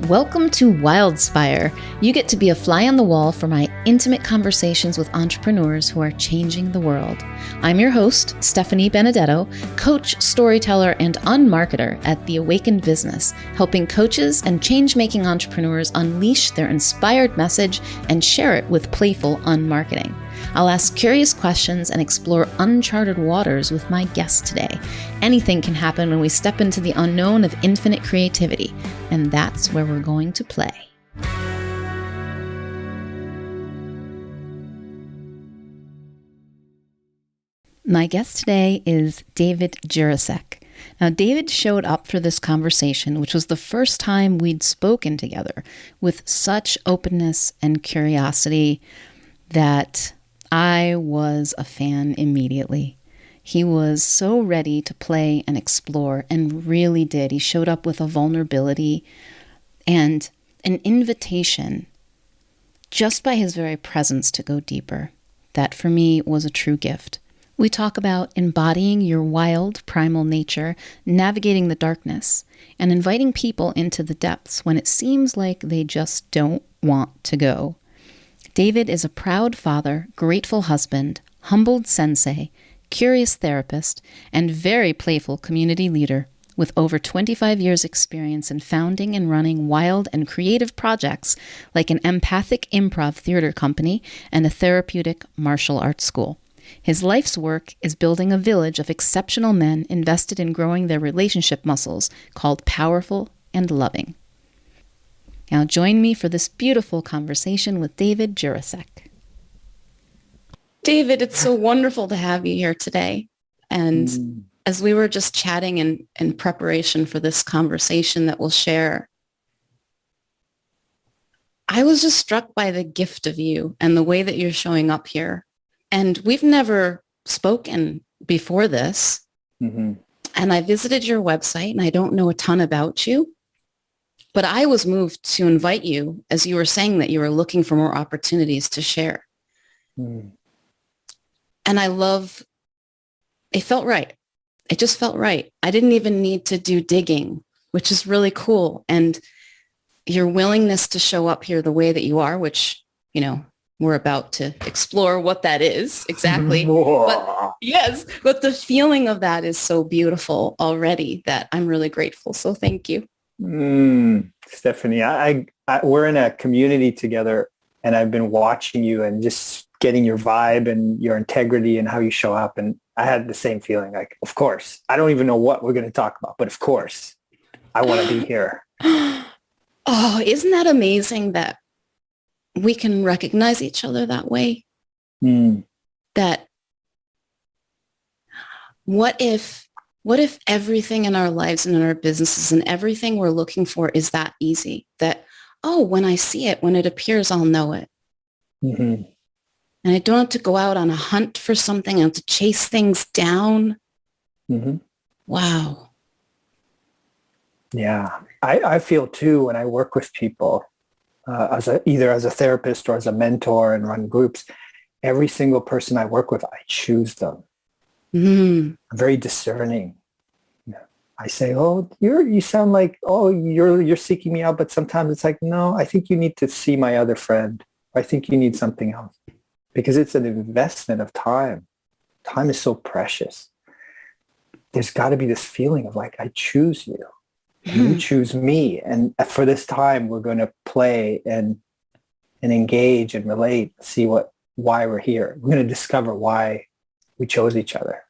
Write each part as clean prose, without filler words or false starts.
Welcome to Wildspire. You get to be a fly on the wall for my intimate conversations with entrepreneurs who are changing the world. I'm your host, Stephanie Benedetto, coach, storyteller, and unmarketer at The Awakened Business, helping coaches and change-making entrepreneurs unleash their inspired message and share it with playful unmarketing. I'll ask curious questions and explore uncharted waters with my guest today. Anything can happen when we step into the unknown of infinite creativity, and that's where we're going to play. My guest today is David Jurasek. Now, David showed up for this conversation, which was the first time we'd spoken together, with such openness and curiosity that I was a fan immediately. He was so ready to play and explore, and really did. He showed up with a vulnerability and an invitation just by his very presence to go deeper. That for me was a true gift. We talk about embodying your wild, primal nature, navigating the darkness, and inviting people into the depths when it seems like they just don't want to go. David is a proud father, grateful husband, humbled sensei, curious therapist, and very playful community leader with over 25 years' experience in founding and running wild and creative projects like an empathic improv theater company and a therapeutic martial arts school. His life's work is building a village of exceptional men invested in growing their relationship muscles called Powerful and Loving. Now join me for this beautiful conversation with David Jurasek. David, it's so wonderful to have you here today. And as we were just chatting in preparation for this conversation that we'll share, I was just struck by the gift of you and the way that you're showing up here. And we've never spoken before this. And I visited your website, and I don't know a ton about you. But I was moved to invite you, as you were saying that you were looking for more opportunities to share. And it felt right. It just felt right. I didn't even need to do digging, which is really cool. And your willingness to show up here the way that you are, which, you know, we're about to explore what that is exactly. But yes, but the feeling of that is so beautiful already that I'm really grateful. So thank you. Stephanie, we're in a community together, and I've been watching you and just getting your vibe and your integrity and how you show up. And I had the same feeling, like, of course, I don't even know what we're going to talk about, but of course, I want to be here. Oh, isn't that amazing that we can recognize each other that way? That what if everything in our lives and in our businesses and everything we're looking for is that easy? That, oh, when I see it, when it appears, I'll know it. And I don't have to go out on a hunt for something. I have to chase things down. Wow. Yeah. I feel too, when I work with people, either as a therapist or as a mentor and run groups, every single person I work with, I choose them. I'm very discerning. I say, oh, you sound like, oh, you're seeking me out. But sometimes it's like, no, I think you need to see my other friend. I think you need something else, because it's an investment of time. Time is so precious. There's got to be this feeling of like, I choose you. You choose me. And for this time, we're going to play and engage and relate, see why we're here. We're going to discover why we chose each other.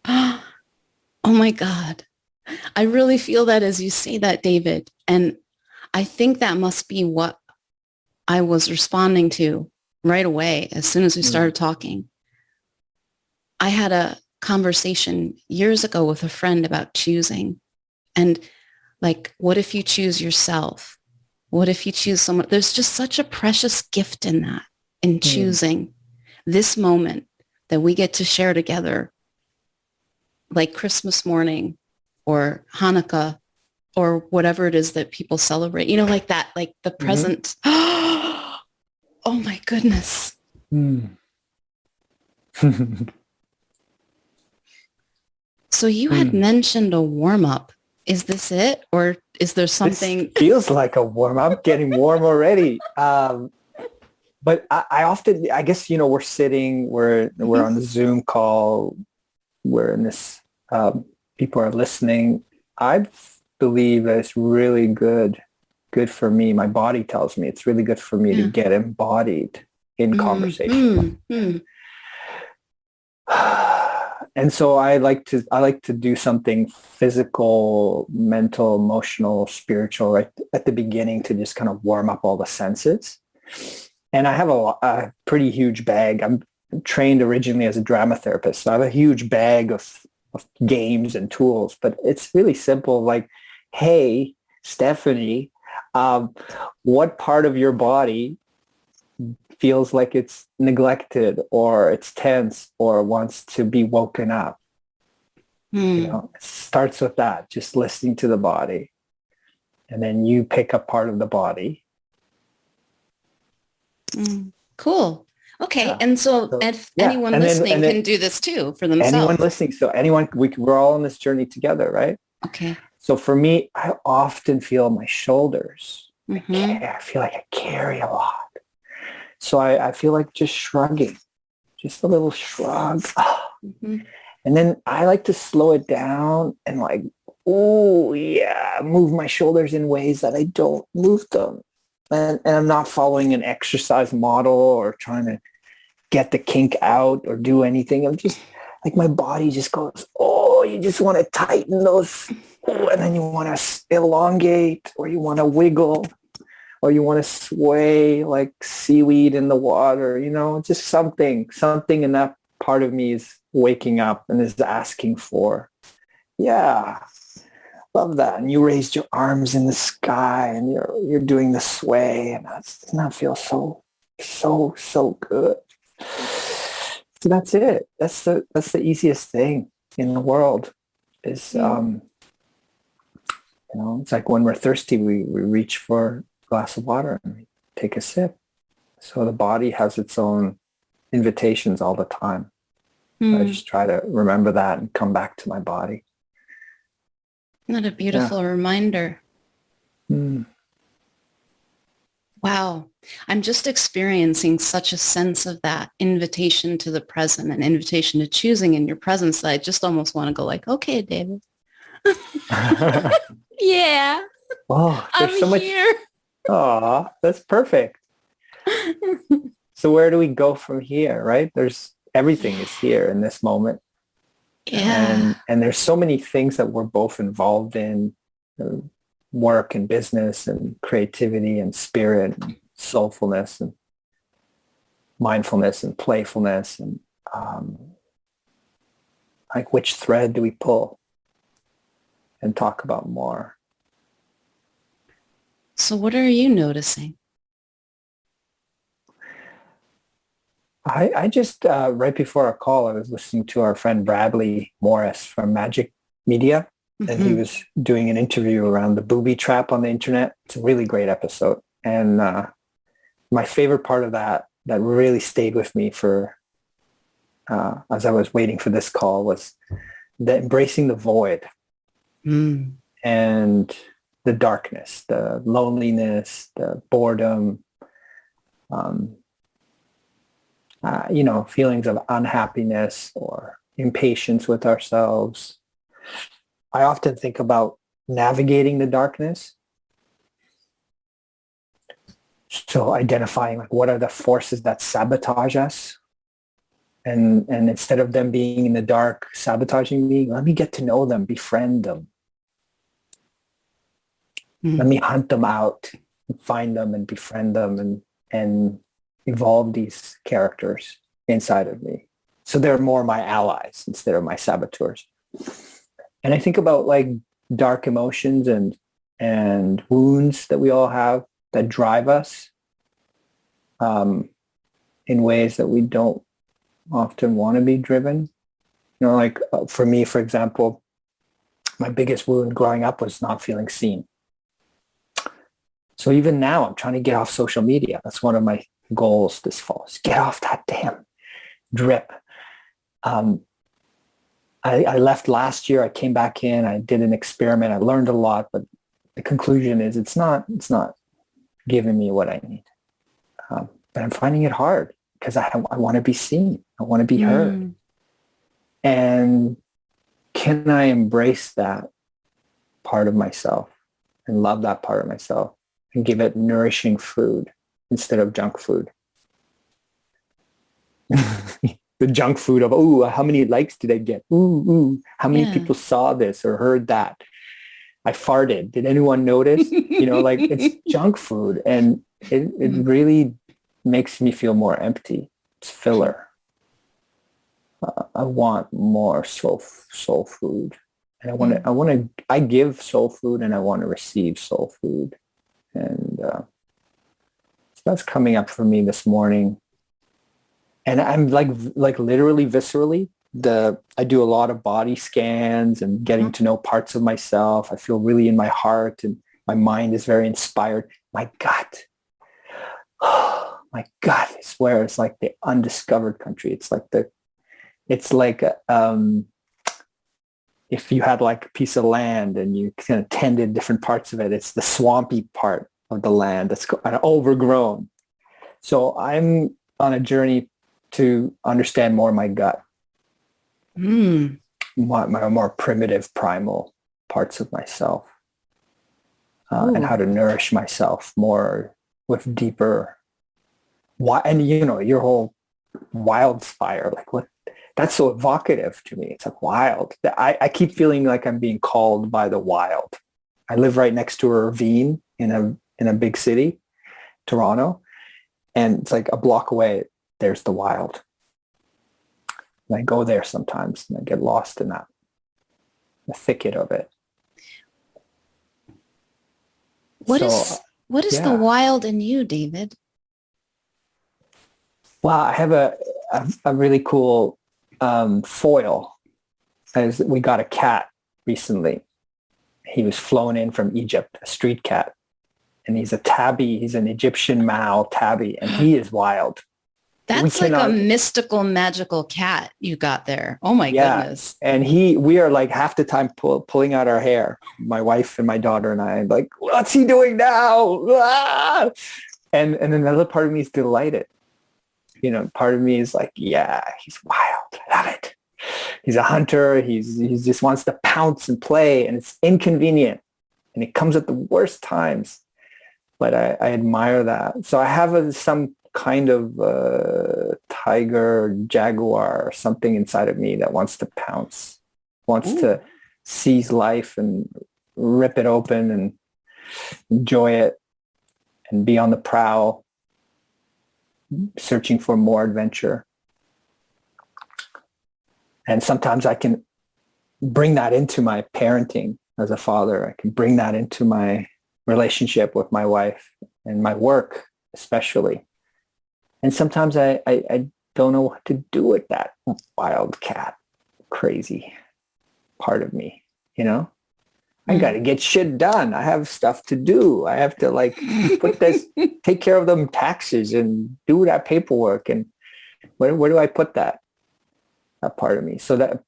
Oh my God. I really feel that as you say that, David. And I think that must be what I was responding to right away as soon as we started talking. I had a conversation years ago with a friend about choosing. And like, what if you choose yourself? What if you choose someone? There's just such a precious gift in that, in choosing this moment that we get to share together, like Christmas morning or Hanukkah or whatever it is that people celebrate, you know, like that, like the present. Oh my goodness. So you had mentioned a warm-up is this it? Or is there something? This feels like a warm. I'm getting warm already. But I often, I guess, we're sitting, we're on the Zoom call, we're in this, people are listening. I believe that it's really good for me. My body tells me it's really good for me to get embodied in conversation. And so I like to do something physical, mental, emotional, spiritual right at the beginning to just kind of warm up all the senses. And I have a pretty huge bag. I'm trained originally as a drama therapist, so I have a huge bag of games and tools, but it's really simple. Like, hey, Stephanie, what part of your body feels like it's neglected or it's tense or wants to be woken up? It starts with that, just listening to the body. And then you pick up part of the body. Cool. Okay. Yeah. And so if anyone listening can do this too for themselves. Anyone listening. So we're all on this journey together, right? Okay. So for me, I often feel my shoulders. I feel like I carry a lot. So I feel like just shrugging, just a little shrug. And then I like to slow it down and like, move my shoulders in ways that I don't move them. And I'm not following an exercise model or trying to get the kink out or do anything. I'm just like, my body just goes, you just want to tighten those. And then you want to elongate or you want to wiggle or you want to sway like seaweed in the water, just something in that part of me is waking up and is asking for, love that. And you raised your arms in the sky and you're doing the sway, and that feels so good. So that's it. That's the easiest thing in the world is, it's like when we're thirsty, we reach for a glass of water and we take a sip. So the body has its own invitations all the time. I just try to remember that and come back to my body. What a beautiful reminder. Wow. I'm just experiencing such a sense of that invitation to the present, an invitation to choosing in your presence that I just almost want to go like, okay, David. Yeah. Oh, there's I'm here. Aw, that's perfect. So where do we go from here, right? Everything is here in this moment. Yeah. And there's so many things that we're both involved in, work and business and creativity and spirit and soulfulness and mindfulness and playfulness. And like, which thread do we pull and talk about more? So what are you noticing? I just, right before our call, I was listening to our friend Bradley Morris from Magic Media, and he was doing an interview around the booby trap on the internet. It's a really great episode. And my favorite part of that really stayed with me for, as I was waiting for this call, was the embracing the void and the darkness, the loneliness, the boredom, feelings of unhappiness or impatience with ourselves. I often think about navigating the darkness. So identifying like what are the forces that sabotage us. And instead of them being in the dark, sabotaging me, let me get to know them, befriend them. Let me hunt them out, and find them and befriend them and evolve these characters inside of me. So they're more my allies instead of my saboteurs. And I think about like dark emotions and wounds that we all have that drive us in ways that we don't often want to be driven. Like for me, for example, my biggest wound growing up was not feeling seen. So even now I'm trying to get off social media. That's one of my goals this fall, is get off that damn drip. I I left last year. I came back in. I did an experiment. I learned a lot, but the conclusion is it's not giving me what I need. But I'm finding it hard because I want to be seen. I want to be heard. And can I embrace that part of myself and love that part of myself and give it nourishing food instead of junk food? The junk food of, oh, how many likes did I get? Ooh, how many people saw this or heard that? I farted. Did anyone notice? Like it's junk food, and it really makes me feel more empty. It's filler. I want more soul food, and I give soul food, and I want to receive soul food, and so that's coming up for me this morning. And I'm like literally viscerally, I do a lot of body scans and getting to know parts of myself. I feel really in my heart, and my mind is very inspired. My gut, I swear, it's like the undiscovered country. It's like if you had like a piece of land and you kind of tended different parts of it, it's the swampy part of the land that's kind of overgrown. So I'm on a journey to understand more my gut, my more primitive, primal parts of myself, and how to nourish myself more with deeper. And your whole wildfire, like what? That's so evocative to me. It's like wild. I keep feeling like I'm being called by the wild. I live right next to a ravine in a big city, Toronto, and it's like a block away. There's the wild. And I go there sometimes and I get lost in that, the thicket of it. What is the wild in you, David? Well, I have a really cool foil. We got a cat recently. He was flown in from Egypt, a street cat. And he's a tabby. He's an Egyptian Mao tabby, and he is wild. That's like a mystical, magical cat you got there. Oh my goodness. And we are like half the time pulling out our hair. My wife and my daughter and I, like, what's he doing now? Ah! And another part of me is delighted. Part of me is like, yeah, he's wild. I love it. He's a hunter. He just wants to pounce and play, and it's inconvenient. And it comes at the worst times. But I admire that. So I have some kind of tiger, jaguar, or something inside of me that wants to pounce, wants to seize life and rip it open and enjoy it and be on the prowl, searching for more adventure. And sometimes I can bring that into my parenting as a father. I can bring that into my relationship with my wife and my work, especially. And sometimes I don't know what to do with that wild cat, crazy part of me, I got to get shit done. I have stuff to do. I have to take care of them taxes and do that paperwork. And where do I put that part of me? So that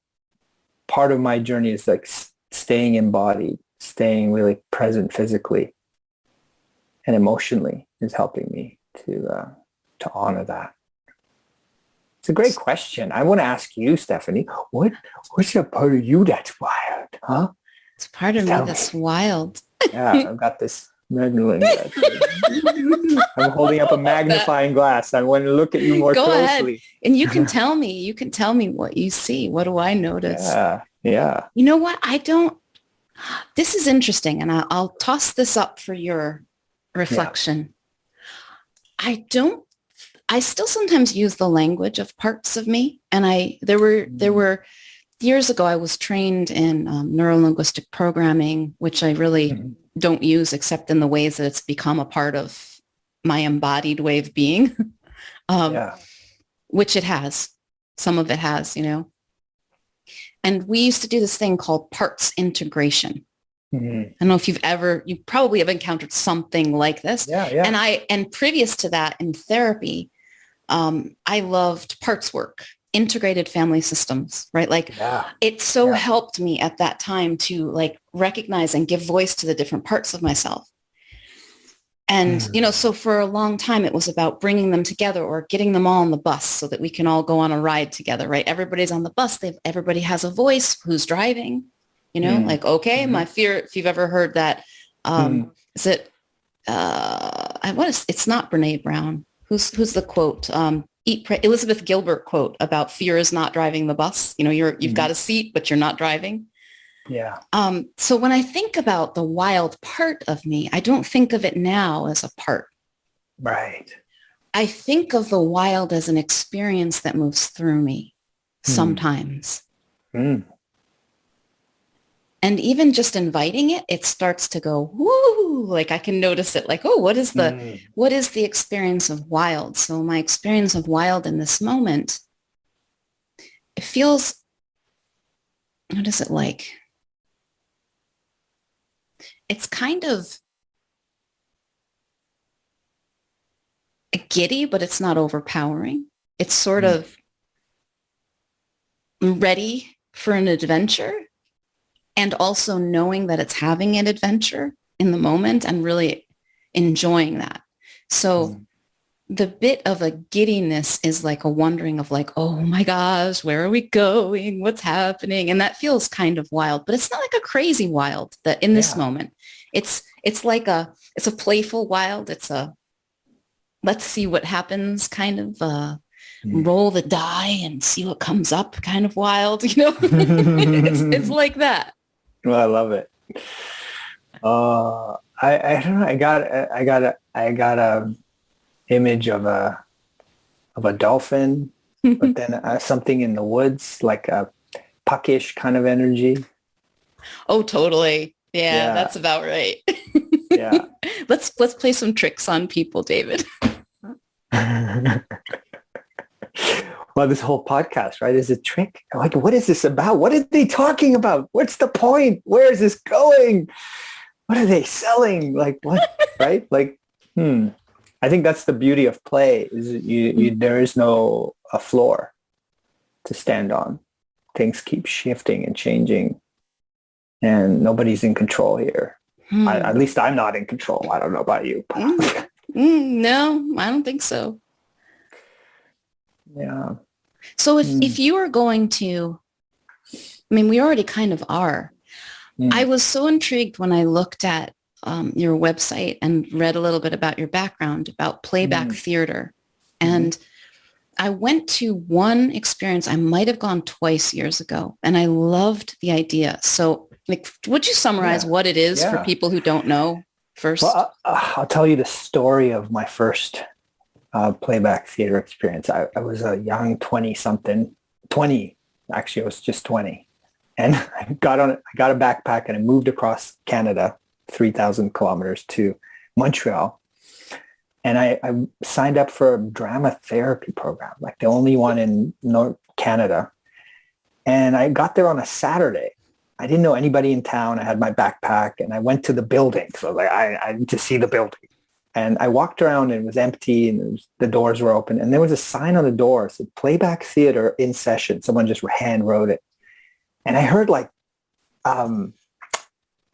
part of my journey is like staying embodied, staying really present physically and emotionally is helping me to honor that. It's a great question. I want to ask you, Stephanie, what's a part of you that's wild, huh? It's part of me that's wild. Yeah, I've got this magnifying glass. I'm holding up a magnifying glass. I want to look at you more closely. Go ahead. And you can tell me. You can tell me what you see. What do I notice? Yeah. You know what? This is interesting, and I'll toss this up for your reflection. Yeah. I still sometimes use the language of parts of me. And there were years ago, I was trained in neuro-linguistic programming, which I really don't use except in the ways that it's become a part of my embodied way of being, which it has. Some of it has, And we used to do this thing called parts integration. Mm-hmm. I don't know if you probably have encountered something like this. Yeah. And previous to that in therapy, I loved parts work. integrated family systems, right? Like it so helped me at that time to like recognize and give voice to the different parts of myself. And, so for a long time, it was about bringing them together or getting them all on the bus so that we can all go on a ride together, right? Everybody's on the bus. Everybody has a voice who's driving, like, okay, my fear, if you've ever heard that, is it, it's not Brene Brown. Who's the quote? Elizabeth Gilbert quote about fear is not driving the bus. You've got a seat, but you're not driving. Yeah. So when I think about the wild part of me, I don't think of it now as a part. Right. I think of the wild as an experience that moves through me sometimes. And even just inviting it, it starts to go, woo, like I can notice it like, oh, what is the experience of wild? So my experience of wild in this moment, it feels, what is it like? It's kind of giddy, but it's not overpowering. It's sort of ready for an adventure and also knowing that it's having an adventure in the moment and really enjoying that. So the bit of a giddiness is like a wondering of like, oh my gosh, where are we going? What's happening? And that feels kind of wild, but it's not like a crazy wild that in this moment. It's like it's a playful wild. It's a, let's see what happens kind of roll the die and see what comes up kind of wild, it's like that. Well, I love it. I don't know. I got a image of a dolphin, but then something in the woods, like a puckish kind of energy. Oh, totally. Yeah, that's about right. Yeah. Let's play some tricks on people, David. Well, this whole podcast, right, is a trick. Like, what is this about? What are they talking about? What's the point? Where is this going? What are they selling? Like, what? Right? Like, I think that's the beauty of play is there is no a floor to stand on. Things keep shifting and changing, and nobody's in control here. At least I'm not in control. I don't know about you. No, I don't think so. Yeah. So if you are going to, I mean, we already kind of are. I was so intrigued when I looked at your website and read a little bit about your background, about playback theater. And I went to one experience. I might have gone twice years ago, and I loved the idea. So like, would you summarize what it is for people who don't know first? Well, I'll tell you the story of my first playback theater experience. I was a young 20, actually I was just 20. And I got a backpack and I moved across Canada, 3,000 kilometers to Montreal. And I signed up for a drama therapy program, like the only one in North Canada. And I got there on a Saturday. I didn't know anybody in town. I had my backpack and I went to the building. So like I need to see the building. And I walked around and it was empty and the doors were open. And there was a sign on the door that said playback theater in session. Someone just hand wrote it. And I heard like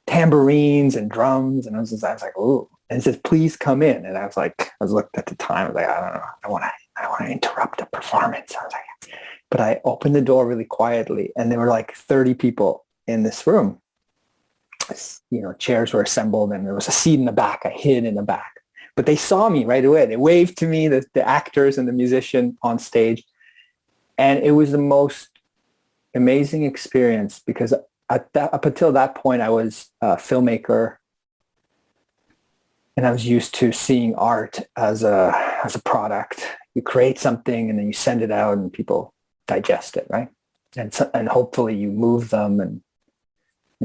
tambourines and drums. And I was like, ooh. And it says, please come in. And I was looked at the time. I was like, I don't know. I don't want to interrupt the performance. I was like, but I opened the door really quietly. And there were like 30 people in this room. Chairs were assembled and there was a seat in the back. I hid in the back. But they saw me right away. They waved to me, the actors and the musician on stage. And it was the most amazing experience because up until that point, I was a filmmaker and I was used to seeing art as a product. You create something and then you send it out and people digest it, right? And hopefully you move them and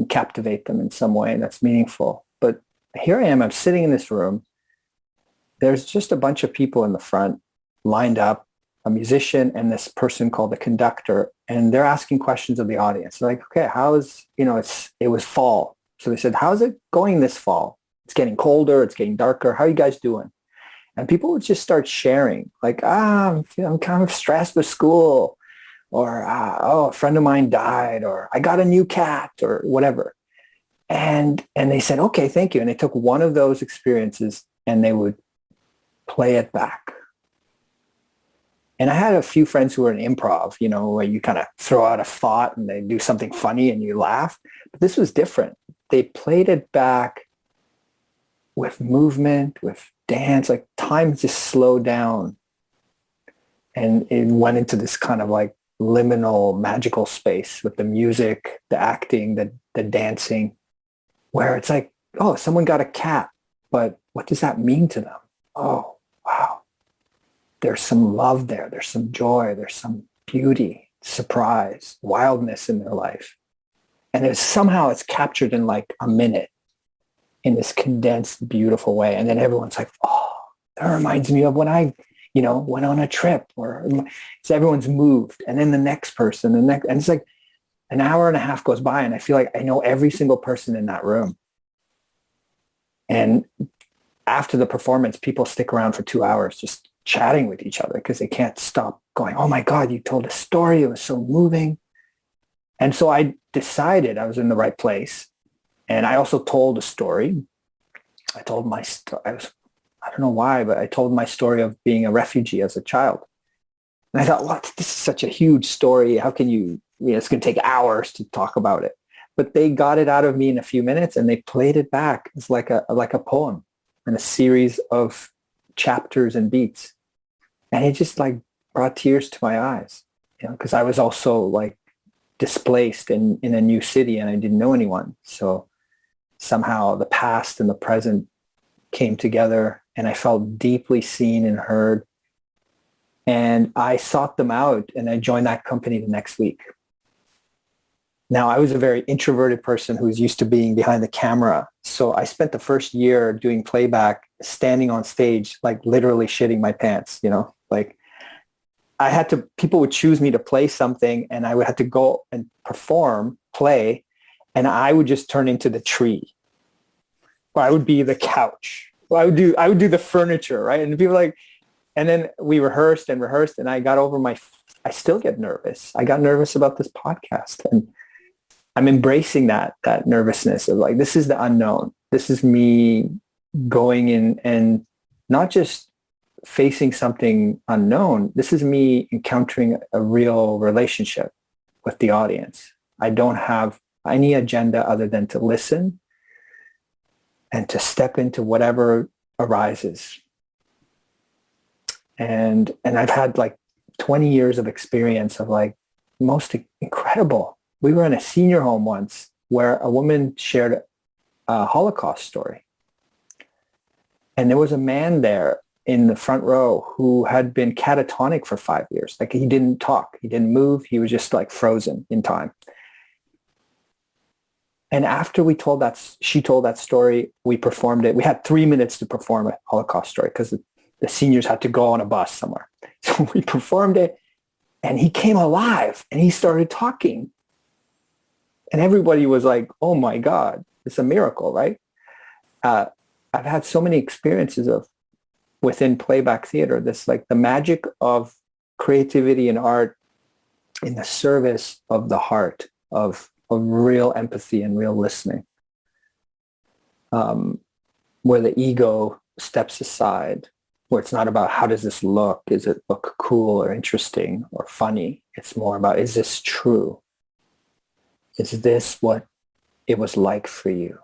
captivate them in some way that's meaningful. But here I am, I'm sitting in this room. There's just a bunch of people in the front lined up, a musician and this person called the conductor, and they're asking questions of the audience. They're like, okay, it was fall. So they said, how's it going this fall? It's getting colder, it's getting darker. How are you guys doing? And people would just start sharing like, I'm kind of stressed with school. or oh, a friend of mine died, or I got a new cat, or whatever. And they said, okay, thank you. And they took one of those experiences and they would play it back. And I had a few friends who were in improv, where you kind of throw out a thought and they do something funny and you laugh. But this was different. They played it back with movement, with dance, like time just slowed down. And it went into this kind of like liminal, magical space with the music, the acting, the dancing, where it's like, oh, someone got a cat, but what does that mean to them? Oh, wow. There's some love there. There's some joy. There's some beauty, surprise, wildness in their life. And somehow it's captured in like a minute in this condensed, beautiful way. And then everyone's like, oh, that reminds me of when I, went on a trip, or so everyone's moved. And then the next person, and it's like an hour and a half goes by and I feel like I know every single person in that room. And after the performance, people stick around for 2 hours just chatting with each other because they can't stop going, oh my God, you told a story. It was so moving. And so I decided I was in the right place. And I also told a story. I told I don't know why, but I told my story of being a refugee as a child. And I thought, what? This is such a huge story. How can it's going to take hours to talk about it. But they got it out of me in a few minutes and they played it back. It's like a poem and a series of chapters and beats. And it just like brought tears to my eyes, because I was also like displaced in a new city and I didn't know anyone. So somehow the past and the present came together and I felt deeply seen and heard. And I sought them out and I joined that company the next week. Now, I was a very introverted person who was used to being behind the camera. So I spent the first year doing playback, standing on stage, like literally shitting my pants, like people would choose me to play something and I would have to go and play, and I would just turn into the tree. Or I would be the couch. Or I would do the furniture, right? And people like, and then we rehearsed and I got over I still get nervous. I got nervous about this podcast and I'm embracing that nervousness of like, this is the unknown. This is me going in and not just facing something unknown. This is me encountering a real relationship with the audience. I don't have any agenda other than to listen and to step into whatever arises. And I've had like 20 years of experience of like most incredible. We were in a senior home once where a woman shared a Holocaust story. And there was a man there in the front row who had been catatonic for 5 years. Like he didn't talk, he didn't move. He was just like frozen in time. And after she told that story, we performed it. We had 3 minutes to perform a Holocaust story because the seniors had to go on a bus somewhere. So we performed it and he came alive and he started talking. And everybody was like, oh my God, it's a miracle, right? I've had so many experiences within playback theater, this like the magic of creativity and art in the service of the heart, of real empathy and real listening, where the ego steps aside, where it's not about how does this look? Is it look cool or interesting or funny? It's more about, is this true? Is this what it was like for you?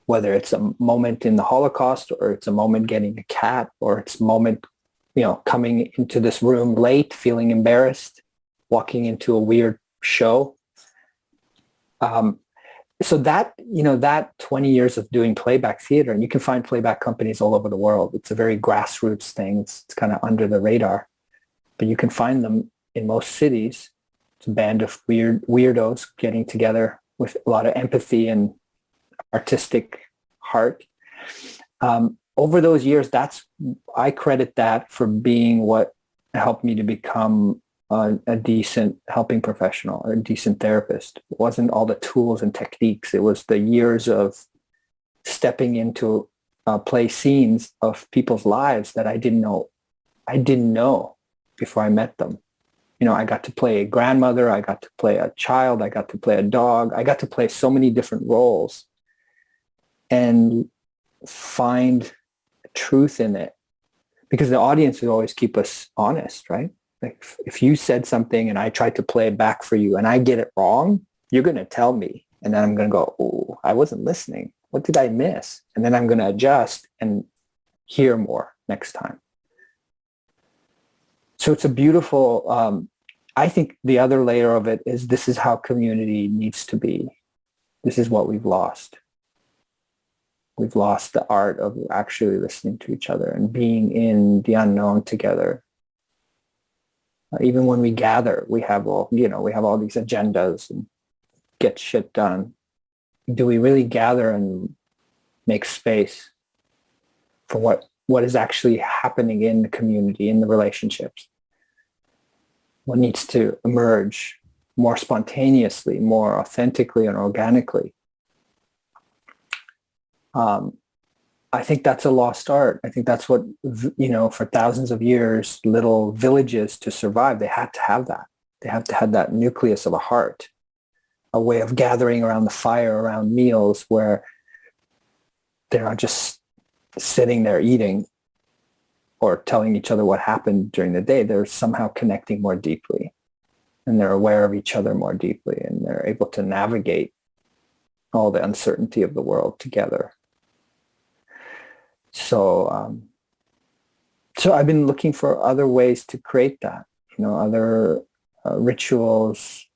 Whether it's a moment in the Holocaust or it's a moment getting a cat or it's a moment, coming into this room late, feeling embarrassed, walking into a weird show. So that 20 years of doing playback theater, and you can find playback companies all over the world. It's a very grassroots thing. It's kind of under the radar, but you can find them in most cities. It's a band of weirdos getting together with a lot of empathy and artistic heart. Over those years, I credit that for being what helped me to become a decent helping professional or a decent therapist. It wasn't all the tools and techniques. It was the years of stepping into play scenes of people's lives that I didn't know before I met them. I got to play a grandmother, I got to play a child, I got to play a dog, I got to play so many different roles and find truth in it, because the audience will always keep us honest, right? Like if you said something and I tried to play it back for you and I get it wrong, you're going to tell me. And then I'm going to go, oh, I wasn't listening. What did I miss? And then I'm going to adjust and hear more next time. So it's a beautiful, I think the other layer of it is this is how community needs to be. This is what we've lost. We've lost the art of actually listening to each other and being in the unknown together. Even when we gather, we have all these agendas and get shit done. Do we really gather and make space for what is actually happening in the community, in the relationships? What needs to emerge more spontaneously, more authentically and organically? I think that's a lost art. I think that's what, for thousands of years, little villages to survive, they had to have that. They have to have that nucleus of a heart, a way of gathering around the fire, around meals where they're not just sitting there eating or telling each other what happened during the day. They're somehow connecting more deeply and they're aware of each other more deeply and they're able to navigate all the uncertainty of the world together. So I've been looking for other ways to create that, other rituals.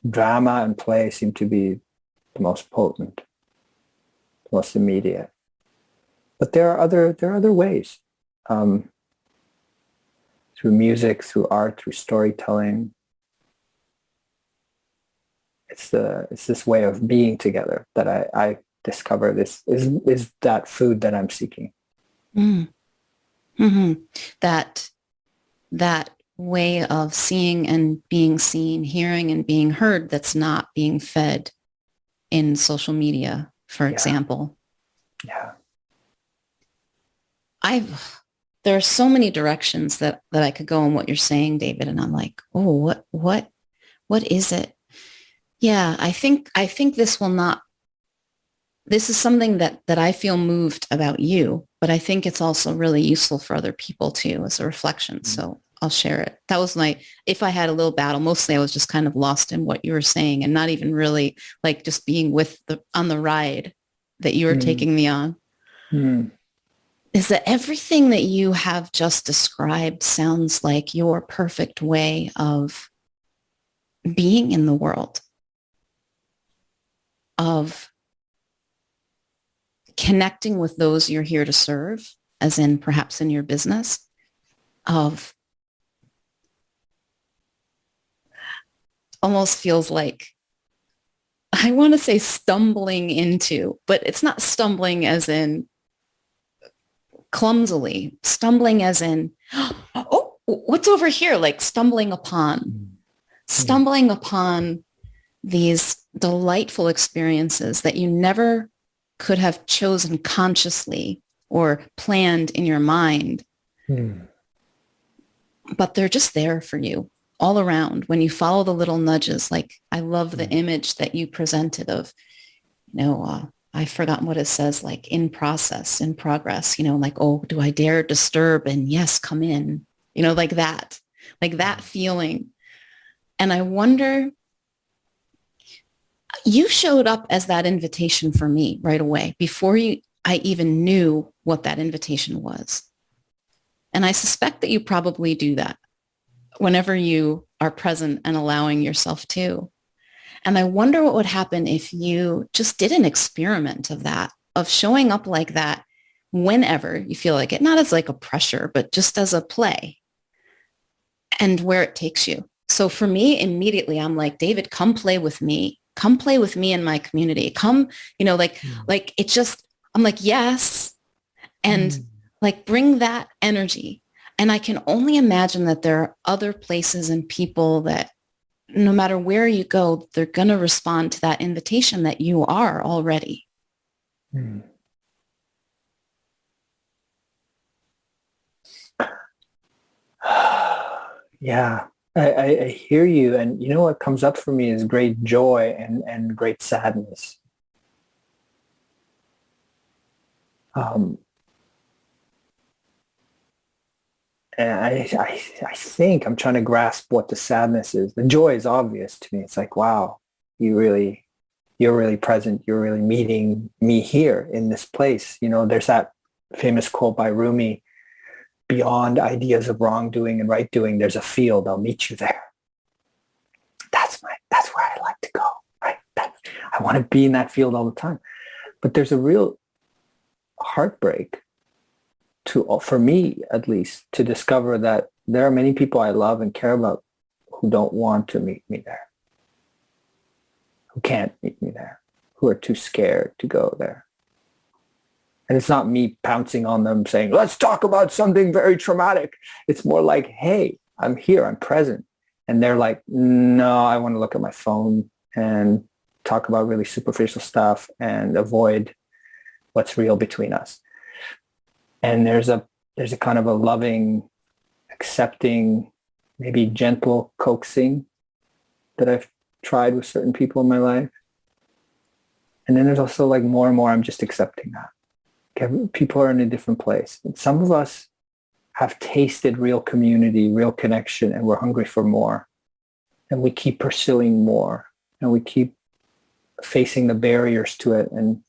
Drama and play seem to be the most potent, the most immediate. But there are other ways, through music, through art, through storytelling. It's this way of being together that I discover. This is that food that I'm seeking. Mm. Mm-hmm. That way of seeing and being seen, hearing and being heard, that's not being fed in social media, for example. Yeah. There are so many directions that I could go in what you're saying, David, and I'm like, oh, what is it? Yeah, I think this is something that I feel moved about you, but I think it's also really useful for other people too as a reflection. Mm-hmm. So I'll share it. That was if I had a little battle, mostly I was just kind of lost in what you were saying and not even really like just being on the ride that you were taking me on. Is that everything that you have just described sounds like your perfect way of being in the world, of connecting with those you're here to serve, as in perhaps in your business, of almost feels like, I want to say stumbling into, but it's not stumbling as in clumsily, stumbling as in, oh, what's over here? Like stumbling upon these delightful experiences that you never could have chosen consciously or planned in your mind. But they're just there for you all around when you follow the little nudges. Like I love the image that you presented of, I've forgotten what it says, like in process, in progress, like, oh, do I dare disturb? And yes, come in, like that feeling. And I wonder, you showed up as that invitation for me right away before I even knew what that invitation was. And I suspect that you probably do that whenever you are present and allowing yourself to. And I wonder what would happen if you just did an experiment of that, of showing up like that whenever you feel like it, not as like a pressure, but just as a play and where it takes you. So for me, immediately, I'm like, David, come play with me. Come play with me in my community. Come, like it just, I'm like, yes. And like, bring that energy. And I can only imagine that there are other places and people that no matter where you go, they're going to respond to that invitation that you are already. Yeah. I hear you. And you know what comes up for me is great joy and great sadness. Um, and I think I'm trying to grasp what the sadness is. The joy is obvious to me. It's like, wow, you're really present. You're really meeting me here in this place. You know, there's that famous quote by Rumi, beyond ideas of wrongdoing and right doing, there's a field. I'll meet you there. That's where I like to go. Right? I want to be in that field all the time. But there's a real heartbreak for me, at least, to discover that there are many people I love and care about who don't want to meet me there, who can't meet me there, who are too scared to go there. And it's not me pouncing on them saying, let's talk about something very traumatic. It's more like, hey, I'm here, I'm present. And they're like, no, I want to look at my phone and talk about really superficial stuff and avoid what's real between us. And there's a kind of a loving, accepting, maybe gentle coaxing that I've tried with certain people in my life. And then there's also like more and more, I'm just accepting that. Okay, people are in a different place. And some of us have tasted real community, real connection, and we're hungry for more. And we keep pursuing more. And we keep facing the barriers to it and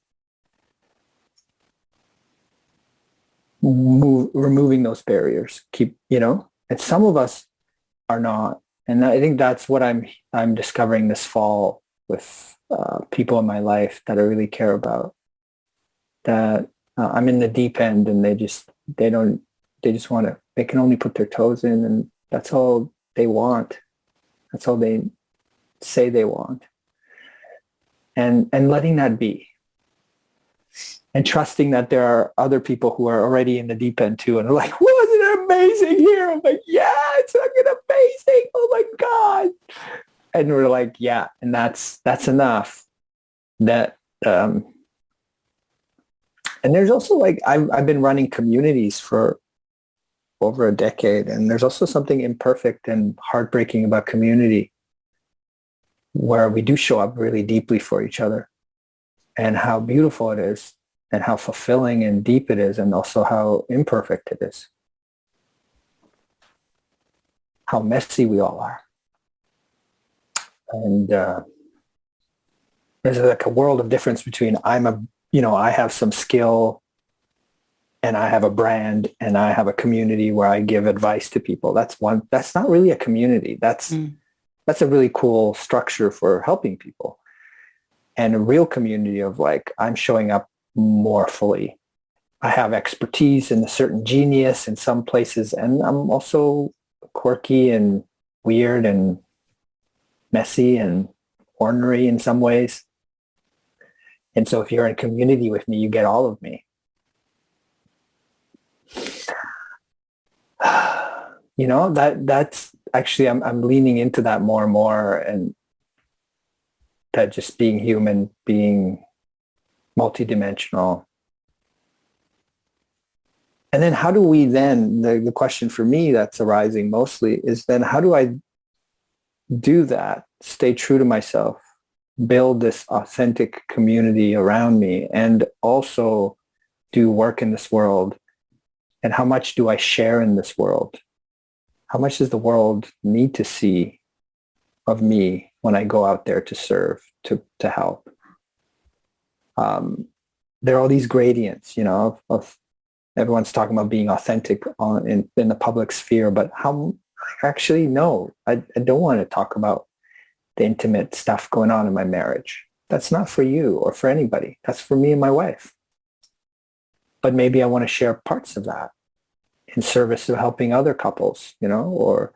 removing those barriers. And some of us are not. And I think that's what I'm discovering this fall with people in my life that I really care about. That I'm in the deep end, and they just want to. They can only put their toes in, and that's all they want. That's all they say they want. And letting that be. And trusting that there are other people who are already in the deep end too, and are like, wasn't it amazing here? I'm like, yeah, it's fucking amazing. Oh my God. And we're like, yeah, and that's enough. And there's also like, I've been running communities for over a decade, and there's also something imperfect and heartbreaking about community where we do show up really deeply for each other, and how beautiful it is, and how fulfilling and deep it is, and also how imperfect it is. How messy we all are. And there's like a world of difference between I have some skill and I have a brand and I have a community where I give advice to people. That's not really a community. That's a really cool structure for helping people. And a real community of like, I'm showing up more fully. I have expertise and a certain genius in some places, and I'm also quirky and weird and messy and ornery in some ways. And so if you're in community with me, you get all of me. That's actually, I'm leaning into that more and more, and that just being human, being multidimensional. And then how do we then, the question for me that's arising mostly is then how do I do that, stay true to myself, build this authentic community around me, and also do work in this world? And how much do I share in this world? How much does the world need to see of me when I go out there to serve, to help? There are all these gradients, of everyone's talking about being authentic in the public sphere, but how actually, no, I don't want to talk about the intimate stuff going on in my marriage. That's not for you or for anybody. That's for me and my wife. But maybe I want to share parts of that in service of helping other couples, or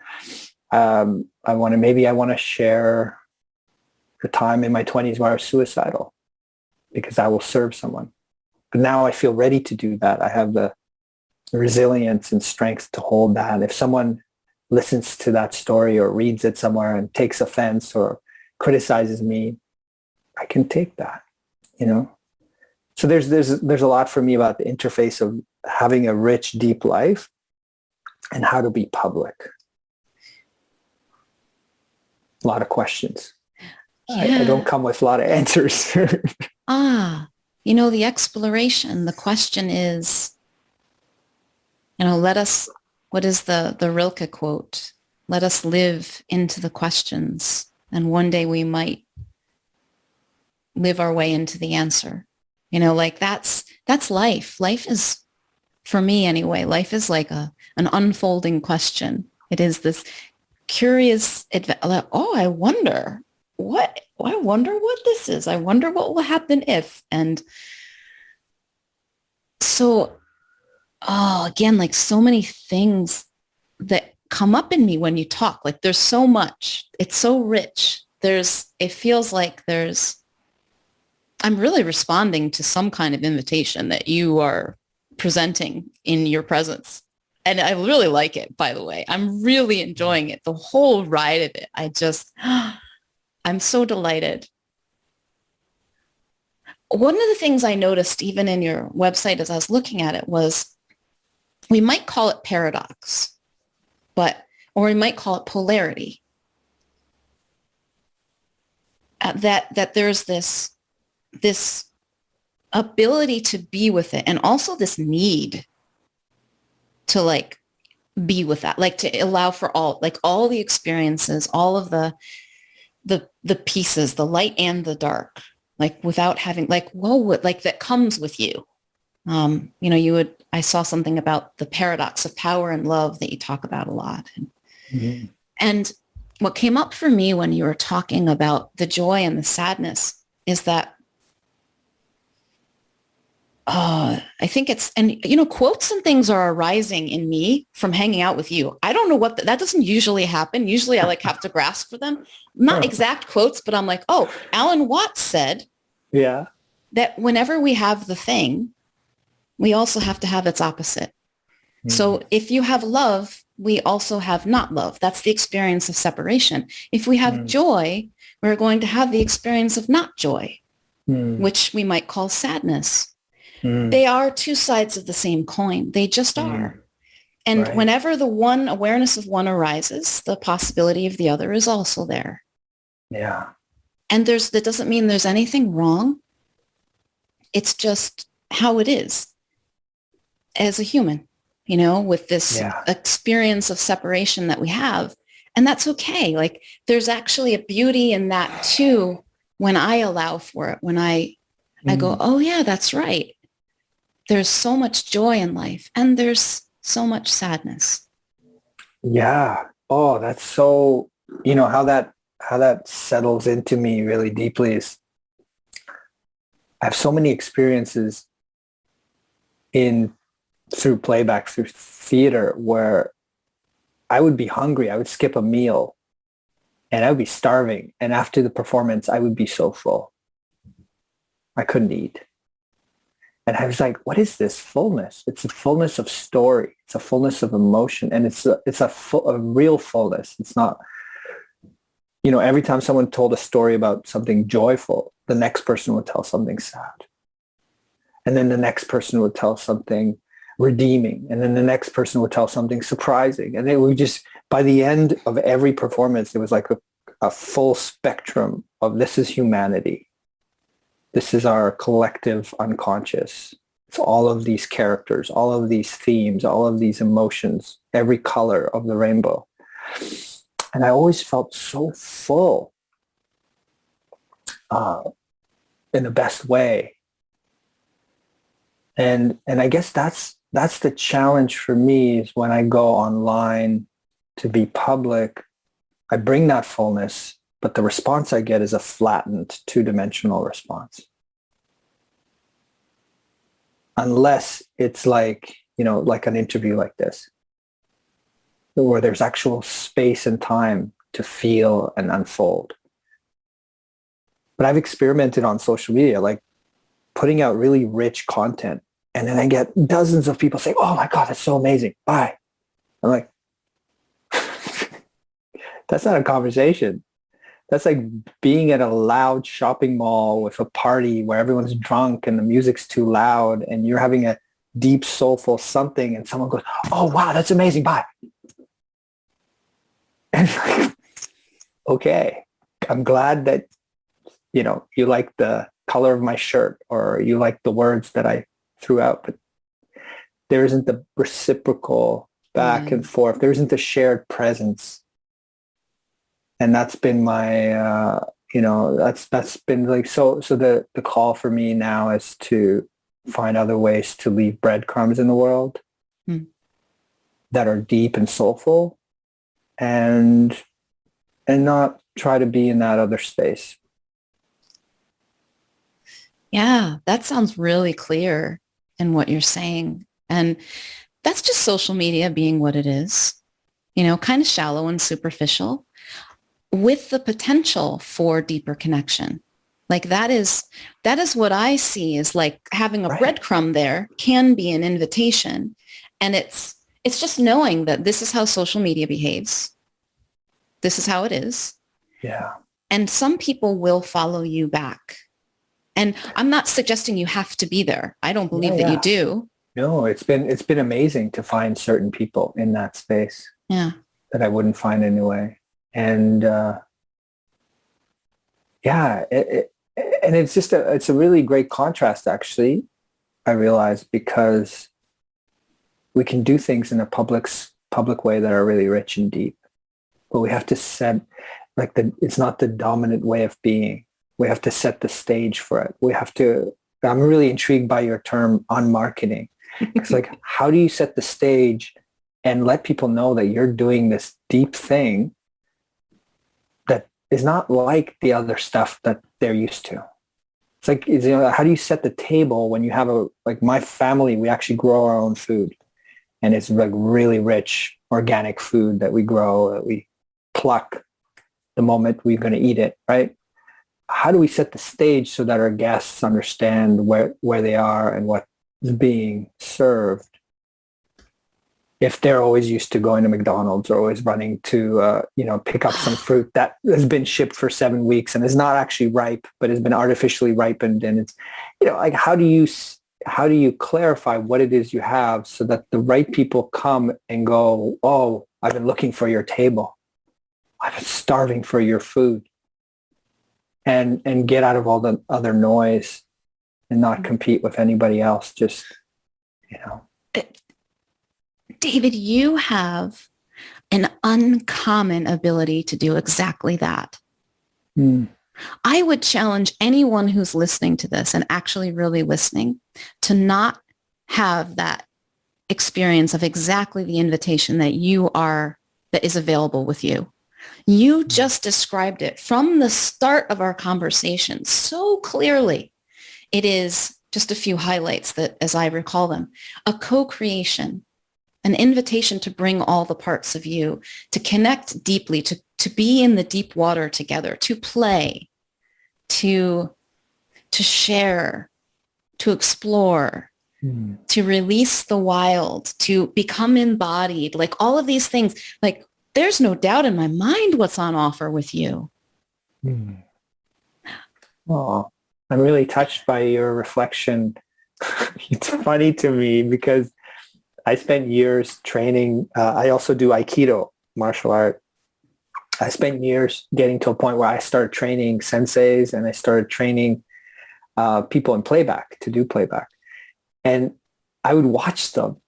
I want to share the time in my 20s where I was suicidal, because I will serve someone. But now I feel ready to do that. I have the resilience and strength to hold that. If someone listens to that story or reads it somewhere and takes offense or criticizes me, I can take that, So there's a lot for me about the interface of having a rich, deep life and how to be public. a lot of questions. I don't Yeah. come with a lot of answers. The exploration, the question is, let us, what is the Rilke quote? Let us live into the questions, and one day we might live our way into the answer. Like that's life. Life is, for me anyway, life is like an unfolding question. It is this curious, I wonder what this is. I wonder what will happen if. And so, again, like so many things that come up in me when you talk, like there's so much, it's so rich. It feels like I'm really responding to some kind of invitation that you are presenting in your presence. And I really like it, by the way. I'm really enjoying it, the whole ride of it. I'm so delighted. One of the things I noticed even in your website as I was looking at it was, we might call it paradox, or we might call it polarity. That there's this ability to be with it, and also this need to like be with that, like to allow for all the experiences, all of the pieces, the light and the dark, like without having like that comes with you. I saw something about the paradox of power and love that you talk about a lot. Mm-hmm. And what came up for me when you were talking about the joy and the sadness is that I think quotes and things are arising in me from hanging out with you. I don't know that doesn't usually happen. Usually I have to grasp for them. Not exact quotes, but I'm like, oh, Alan Watts said that whenever we have the thing, we also have to have its opposite. Mm. So if you have love, we also have not love. That's the experience of separation. If we have joy, we're going to have the experience of not joy, which we might call sadness. They are two sides of the same coin. They just are. And whenever the one awareness of one arises, the possibility of the other is also there. Yeah. And that doesn't mean there's anything wrong. It's just how it is as a human, with this experience of separation that we have. And that's okay. Like there's actually a beauty in that too, when I allow for it, when I go, oh yeah, that's right. There's so much joy in life, and there's so much sadness. Yeah. Oh, that's so, how that settles into me really deeply is I have so many experiences through playback, through theater, where I would be hungry. I would skip a meal and I would be starving. And after the performance, I would be so full. I couldn't eat. And I was like, what is this fullness? It's a fullness of story. It's a fullness of emotion. And it's a real fullness. It's not, every time someone told a story about something joyful, the next person would tell something sad. And then the next person would tell something redeeming. And then the next person would tell something surprising. And it would just, by the end of every performance, it was like a full spectrum of this is humanity. This is our collective unconscious. It's all of these characters, all of these themes, all of these emotions, every color of the rainbow. And I always felt so full in the best way. And I guess that's the challenge for me is when I go online to be public, I bring that fullness, but the response I get is a flattened two-dimensional response. Unless it's like, like an interview like this, where there's actual space and time to feel and unfold. But I've experimented on social media, like putting out really rich content. And then I get dozens of people saying, oh my God, that's so amazing. Bye. I'm like, that's not a conversation. That's like being at a loud shopping mall with a party where everyone's drunk and the music's too loud and you're having a deep, soulful something and someone goes, oh, wow, that's amazing. Bye. And okay, I'm glad that, you like the color of my shirt or you like the words that I threw out, but there isn't the reciprocal back and forth. There isn't the shared presence. And that's been my, that's been like, so the call for me now is to find other ways to leave breadcrumbs in the world that are deep and soulful, and not try to be in that other space. Yeah, that sounds really clear in what you're saying. And that's just social media being what it is, kind of shallow and superficial with the potential for deeper connection. Like that is what I see is like having a breadcrumb there can be an invitation. And it's just knowing that this is how social media behaves. This is how it is. Yeah. And some people will follow you back. And I'm not suggesting you have to be there. I don't believe that you do. No, it's been amazing to find certain people in that space. Yeah. That I wouldn't find anyway. And and it's a really great contrast, actually, I realize, because we can do things in a public way that are really rich and deep, but we have to set it's not the dominant way of being. We have to set the stage for it. I'm really intrigued by your term on marketing. It's like, how do you set the stage and let people know that you're doing this deep thing that is not like the other stuff that they're used to? It's like, how do you set the table when you have my family, we actually grow our own food, and it's like really rich organic food that we grow, that we pluck the moment we're going to eat it, right? How do we set the stage so that our guests understand where they are and what is being served, if they're always used to going to McDonald's or always running to, pick up some fruit that has been shipped for 7 weeks and is not actually ripe, but has been artificially ripened? And it's, how do you clarify what it is you have so that the right people come and go, oh, I've been looking for your table. I've been starving for your food. And get out of all the other noise and not compete with anybody else. Just, David, you have an uncommon ability to do exactly that. I would challenge anyone who's listening to this and actually really listening to not have that experience of exactly the invitation that is available with you. You just described it from the start of our conversation so clearly. It is just a few highlights that, as I recall them, a co-creation, an invitation to bring all the parts of you, to connect deeply, to be in the deep water together, to play, to share, to explore, to release the wild, to become embodied, like all of these things. Like, there's no doubt in my mind what's on offer with you. Oh, I'm really touched by your reflection. It's funny to me because I spent years training. I also do Aikido, martial art. I spent years getting to a point where I started training senseis and I started training people in playback, to do playback. And I would watch them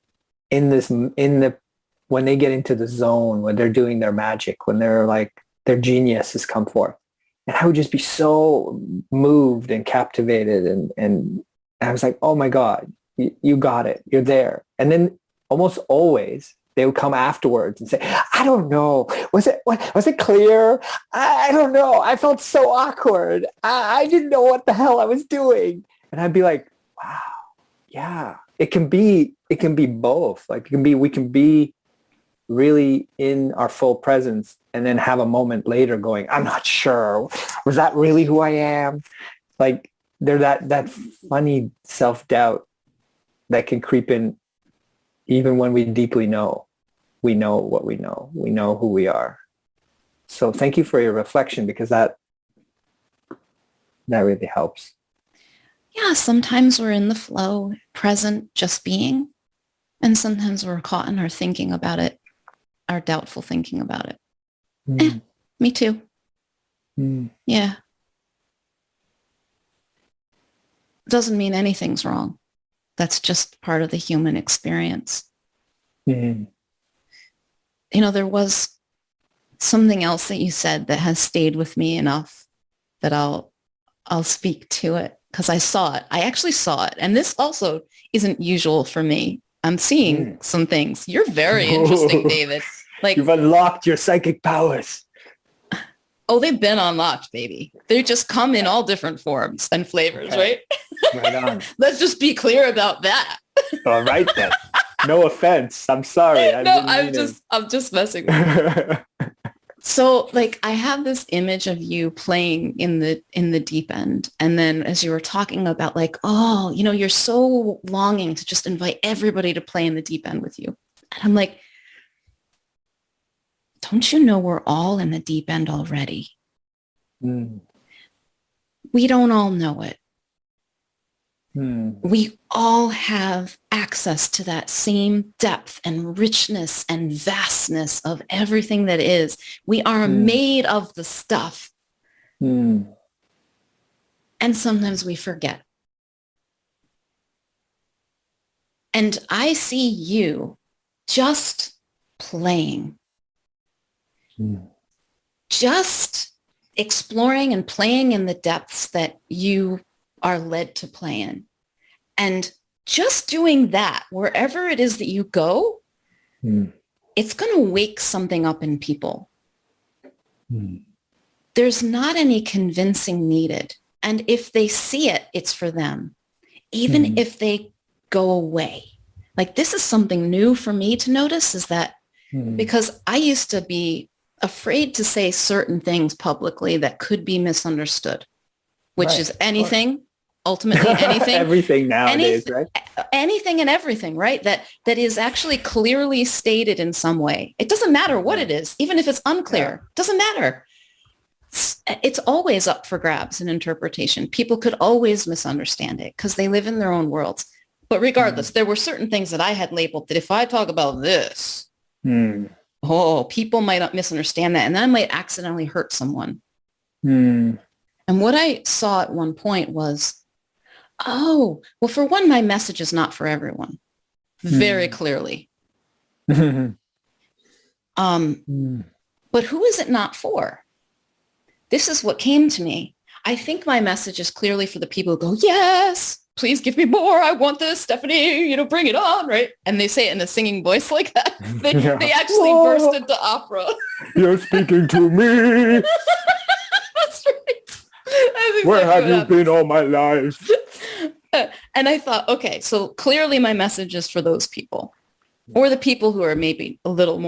when they get into the zone, when they're doing their magic, when they're like, their genius has come forth. And I would just be so moved and captivated. And I was like, oh my God, you got it. You're there. And then almost always they would come afterwards and say, I don't know. Was it clear? I don't know. I felt so awkward. I didn't know what the hell I was doing. And I'd be like, wow, yeah, it can be both. Like we can be really in our full presence and then have a moment later going, I'm not sure. Was that really who I am? Like there's that funny self-doubt that can creep in even when we deeply know. We know what we know. We know who we are. So thank you for your reflection, because that really helps. Yeah, sometimes we're in the flow, present, just being. And sometimes we're caught in our thinking about it, our doubtful thinking about it. Me too. Mm. Yeah. Doesn't mean anything's wrong. That's just part of the human experience. Mm. There was something else that you said that has stayed with me enough that I'll speak to it because I saw it. I actually saw it. And this also isn't usual for me. I'm seeing some things. You're very interesting, David. Like, you've unlocked your psychic powers. Oh, they've been unlocked, baby. They just come in all different forms and flavors, right? Right on. Let's just be clear about that. All right then. No offense. I'm sorry. I'm just messing with you. So like I have this image of you playing in the deep end. And then as you were talking about like, oh, you're so longing to just invite everybody to play in the deep end with you. And I'm like, don't you know we're all in the deep end already? Mm. We don't all know it. Mm. We all have access to that same depth and richness and vastness of everything that is. We are made of the stuff. Mm. And sometimes we forget. And I see you just playing. Just exploring and playing in the depths that you are led to play in. And just doing that, wherever it is that you go, it's going to wake something up in people. There's not any convincing needed. And if they see it, it's for them. Even if they go away. Like this is something new for me to notice is that because I used to be afraid to say certain things publicly that could be misunderstood, which is anything, ultimately anything. Everything nowadays, right? Anything and everything, right? That is actually clearly stated in some way. It doesn't matter what it is, even if it's unclear, doesn't matter. It's always up for grabs and interpretation. People could always misunderstand it because they live in their own worlds. But regardless, there were certain things that I had labeled that if I talk about this, people might not misunderstand that. And that might accidentally hurt someone. And what I saw at one point was, oh, well, for one, my message is not for everyone. Very clearly. But who is it not for? This is what came to me. I think my message is clearly for the people who go, yes, please give me more. I want this, Stephanie, bring it on, right? And they say it in a singing voice like that. They actually burst into opera. You're speaking to me. That's right. Where have you been all my life? And I thought, okay, so clearly my message is for those people or the people who are maybe a little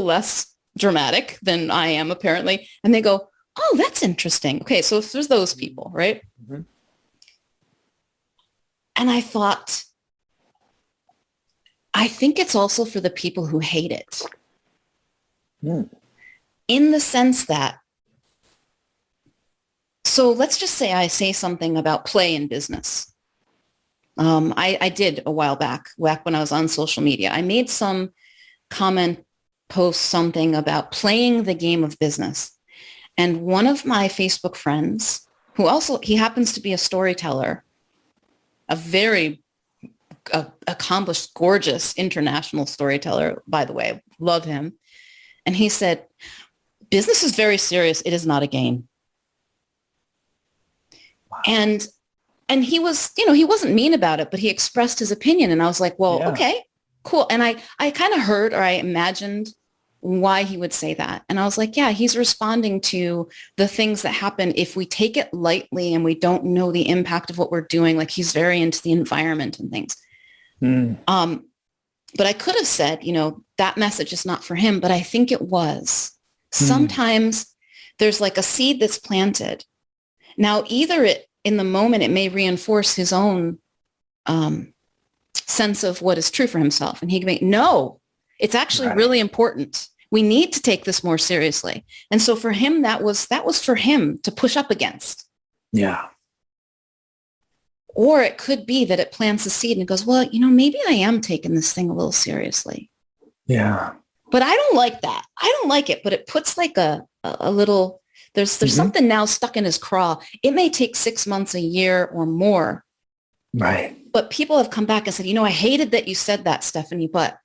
less dramatic than I am apparently. And they go, oh, that's interesting. Okay, so if there's those people, right? And I thought, I think it's also for the people who hate it. In the sense that, so let's just say I say something about play in business. I did a while back when I was on social media. I made some comment, post something about playing the game of business. And one of my Facebook friends, he happens to be a storyteller, a very accomplished, gorgeous international storyteller, by the way, love him. And he said, business is very serious. It is not a game. Wow. And he was, he wasn't mean about it, but he expressed his opinion. And I was like, well, okay, cool. And I kind of heard, or I imagined why he would say that. And I was like, yeah, he's responding to the things that happen if we take it lightly and we don't know the impact of what we're doing. Like he's very into the environment and things. But I could have said, that message is not for him, but I think it was. Sometimes there's like a seed that's planted. Now, either in the moment, it may reinforce his own sense of what is true for himself. And he can make, no, it's actually really important. We need to take this more seriously. And so for him, that was for him to push up against. Yeah. Or it could be that it plants a seed and it goes, well, maybe I am taking this thing a little seriously. Yeah. But I don't like that. I don't like it, but it puts like a little, There's something now stuck in his craw. It may take 6 months, a year or more. Right. But people have come back and said, I hated that you said that, Stephanie, but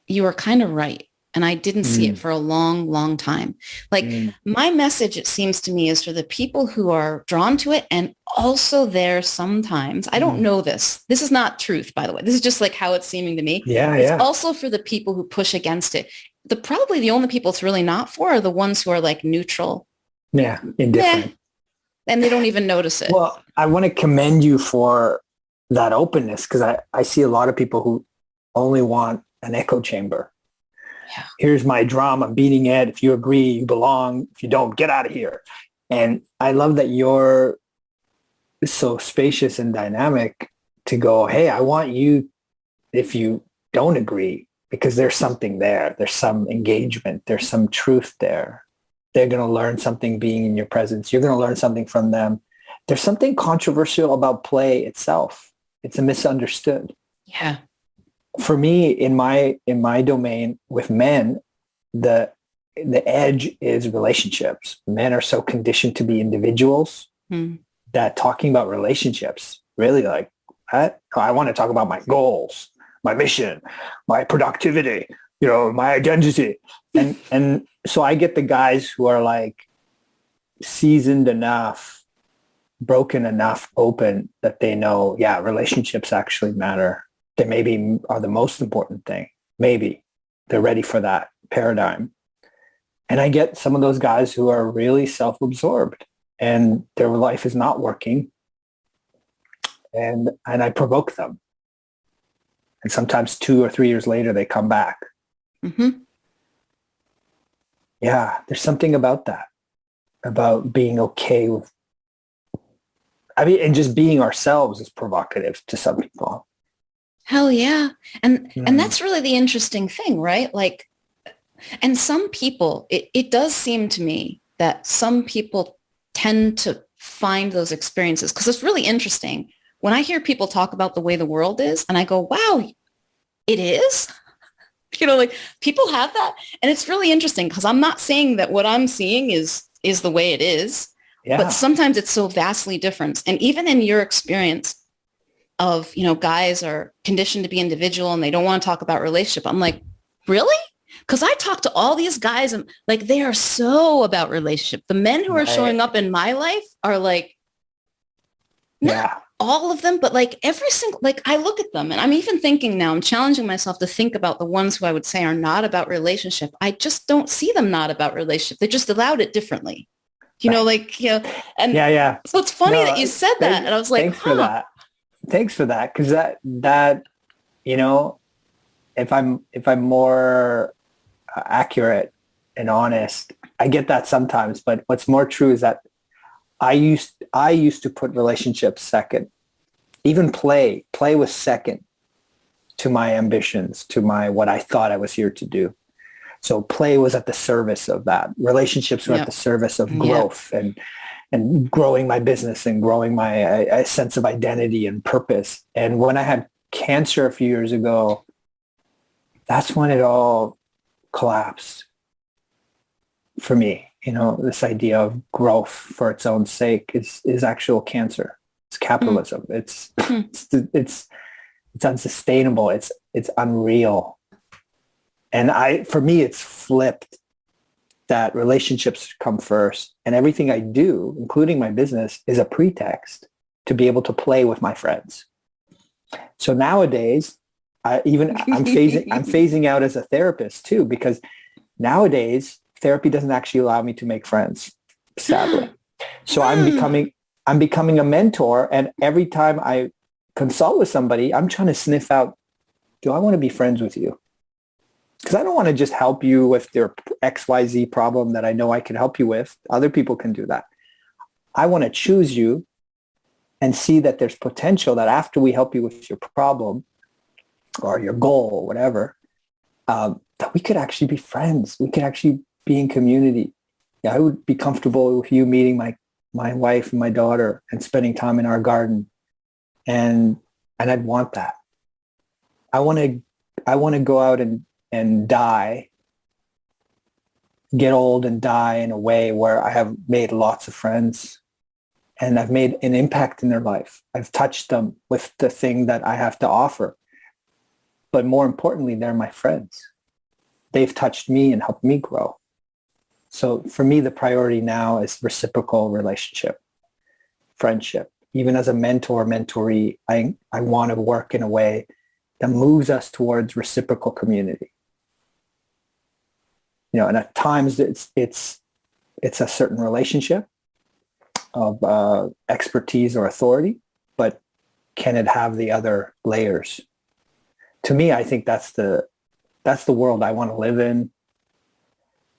you were kind of right. And I didn't see it for a long, long time. Like my message, it seems to me, is for the people who are drawn to it and also there sometimes. I don't know this. This is not truth, by the way. This is just like how it's seeming to me. Yeah, it's also for the people who push against it. Probably the only people it's really not for are the ones who are like neutral. Yeah, indifferent. And they don't even notice it. Well, I want to commend you for that openness, because I see a lot of people who only want an echo chamber. Yeah. Here's my drum. I'm beating it. If you agree, you belong. If you don't, get out of here. And I love that you're so spacious and dynamic to go, hey, I want you, if you don't agree, because there's something there. There's some engagement. There's some truth there. They're going to learn something being in your presence. You're going to learn something from them. There's something controversial about play itself. It's a misunderstood. Yeah. For me, in my domain with men, the edge is relationships. Men are so conditioned to be individuals that talking about relationships really, like, I want to talk about my goals, my mission, my productivity, my identity. And so I get the guys who are like seasoned enough, broken enough, open, that they know, relationships actually matter. They maybe are the most important thing. Maybe they're ready for that paradigm. And I get some of those guys who are really self-absorbed and their life is not working. And I provoke them. And sometimes 2 or 3 years later, they come back. Yeah, there's something about that, about being okay with, and just being ourselves is provocative to some people. Hell yeah. And that's really the interesting thing, right? Like, and some people, it does seem to me that some people tend to find those experiences, because it's really interesting. When I hear people talk about the way the world is and I go, wow, it is, like people have that. And it's really interesting, because I'm not saying that what I'm seeing is the way it is, but sometimes it's so vastly different. And even in your experience of, guys are conditioned to be individual and they don't want to talk about relationship. I'm like, really? Because I talk to all these guys and like, they are so about relationship. The men who are showing up in my life are like, not all of them, but like every single, like I look at them and I'm even thinking now, I'm challenging myself to think about the ones who I would say are not about relationship. I just don't see them not about relationship. They just allowed it differently, and so it's funny that you said that. And I was like, thanks for that. Thanks for that. Cause that, if I'm more accurate and honest, I get that sometimes, but what's more true is that I used to put relationships second. Even play was second to my ambitions, to what I thought I was here to do. So play was at the service of that. Relationships were at the service of growth and growing my business and growing my sense of identity and purpose. And when I had cancer a few years ago, that's when it all collapsed for me. This idea of growth for its own sake is actual cancer. It's capitalism. It's unsustainable. It's unreal. And for me, it's flipped, that relationships come first, and everything I do, including my business, is a pretext to be able to play with my friends. So nowadays, I'm phasing out as a therapist too, because nowadays therapy doesn't actually allow me to make friends, sadly. So I'm becoming a mentor, and every time I consult with somebody, I'm trying to sniff out, do I want to be friends with you? Because I don't want to just help you with your XYZ problem that I know I can help you with. Other people can do that. I want to choose you and see that there's potential that after we help you with your problem or your goal or whatever, that we could actually be friends. We could actually be in community. I would be comfortable with you meeting my wife and my daughter and spending time in our garden. And I'd want that. I want to go out and die get old and die in a way where I have made lots of friends and I've made an impact in their life. I've touched them with the thing that I have to offer. But more importantly, they're my friends. They've touched me and helped me grow. So for me, the priority now is reciprocal relationship, friendship. Even as a mentor, mentee, I want to work in a way that moves us towards reciprocal community. And at times it's a certain relationship of expertise or authority, but can it have the other layers? To me, I think that's the world I want to live in.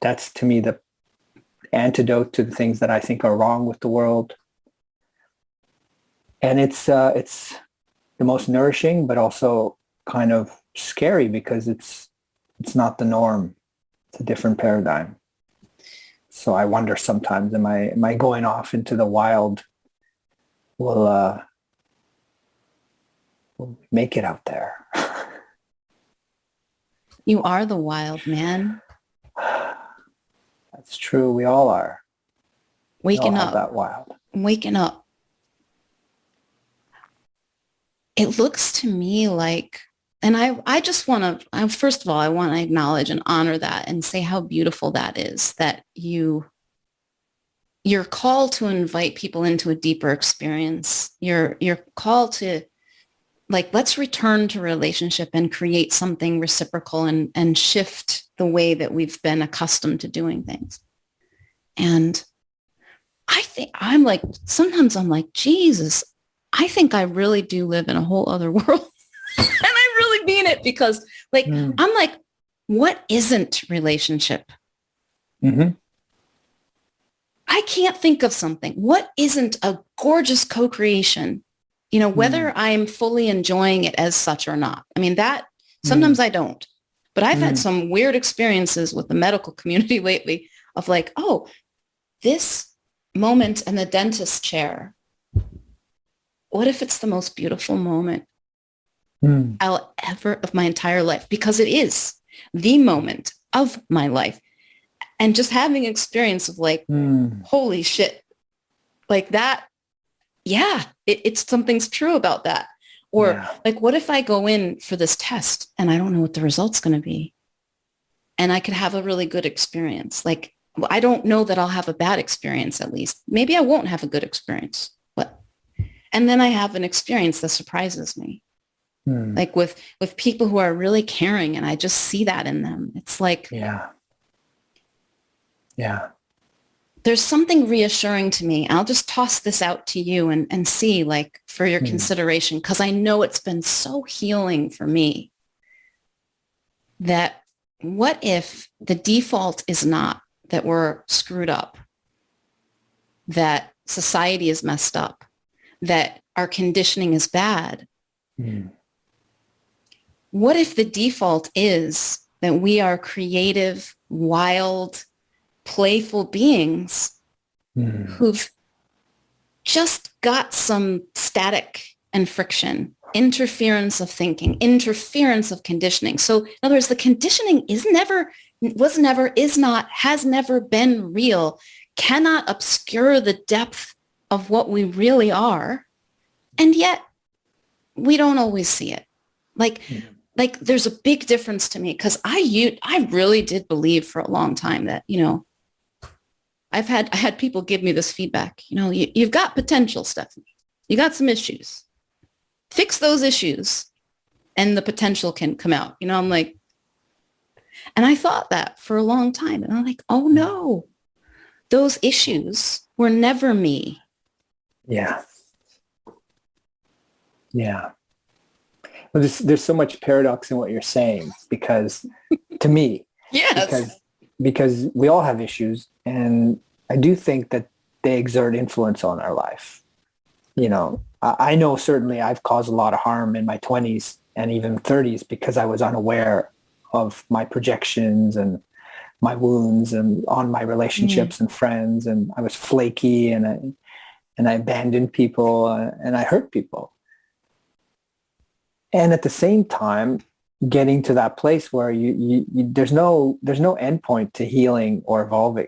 That's, to me, the antidote to the things that I think are wrong with the world. And it's the most nourishing, but also kind of scary because it's not the norm. It's a different paradigm. So I wonder sometimes, am I going off into the wild? Will make it out there? You are the wild, man. That's true. We all are. Waking up. That wild. Waking up. It looks to me like, and I just want to, first of all, I want to acknowledge and honor that and say how beautiful that is, that your call to invite people into a deeper experience, your call to, like, let's return to relationship and create something reciprocal and shift the way that we've been accustomed to doing things. And I think sometimes I'm like, Jesus, I think I really do live in a whole other world. And I really mean it because I'm like, what isn't relationship? Mm-hmm. I can't think of something. What isn't a gorgeous co-creation? Whether I'm fully enjoying it as such or not. I mean, that sometimes I don't, but I've had some weird experiences with the medical community lately of like, oh, this moment in the dentist chair, what if it's the most beautiful moment I'll ever of my entire life? Because it is the moment of my life. And just having experience of like, holy shit, like that. Yeah, it's something's true about that. Or like, what if I go in for this test and I don't know what the result's going to be? And I could have a really good experience. Like, I don't know that I'll have a bad experience, at least. Maybe I won't have a good experience. And then I have an experience that surprises me. Like with people who are really caring, and I just see that in them. It's like, yeah. There's something reassuring to me. I'll just toss this out to you and see, like, for your consideration, because I know it's been so healing for me. That what if the default is not that we're screwed up, that society is messed up, that our conditioning is bad? What if the default is that we are creative, wild, playful beings who've just got some static and friction, interference of thinking, interference of conditioning. So in other words, the conditioning is never, has never been real, cannot obscure the depth of what we really are. And yet we don't always see it. Like there's a big difference to me, because I really did believe for a long time that, I had people give me this feedback. You've got potential, Stephanie. You got some issues. Fix those issues and the potential can come out. I'm like, and I thought that for a long time. And I'm like, oh no, those issues were never me. Yeah. Well, there's so much paradox in what you're saying, because to me, yes, because we all have issues, and I do think that they exert influence on our life. I know certainly I've caused a lot of harm in my 20s and even 30s because I was unaware of my projections and my wounds and on my relationships and friends, and I was flaky and I abandoned people and I hurt people. And at the same time, getting to that place where there's no end point to healing or evolving,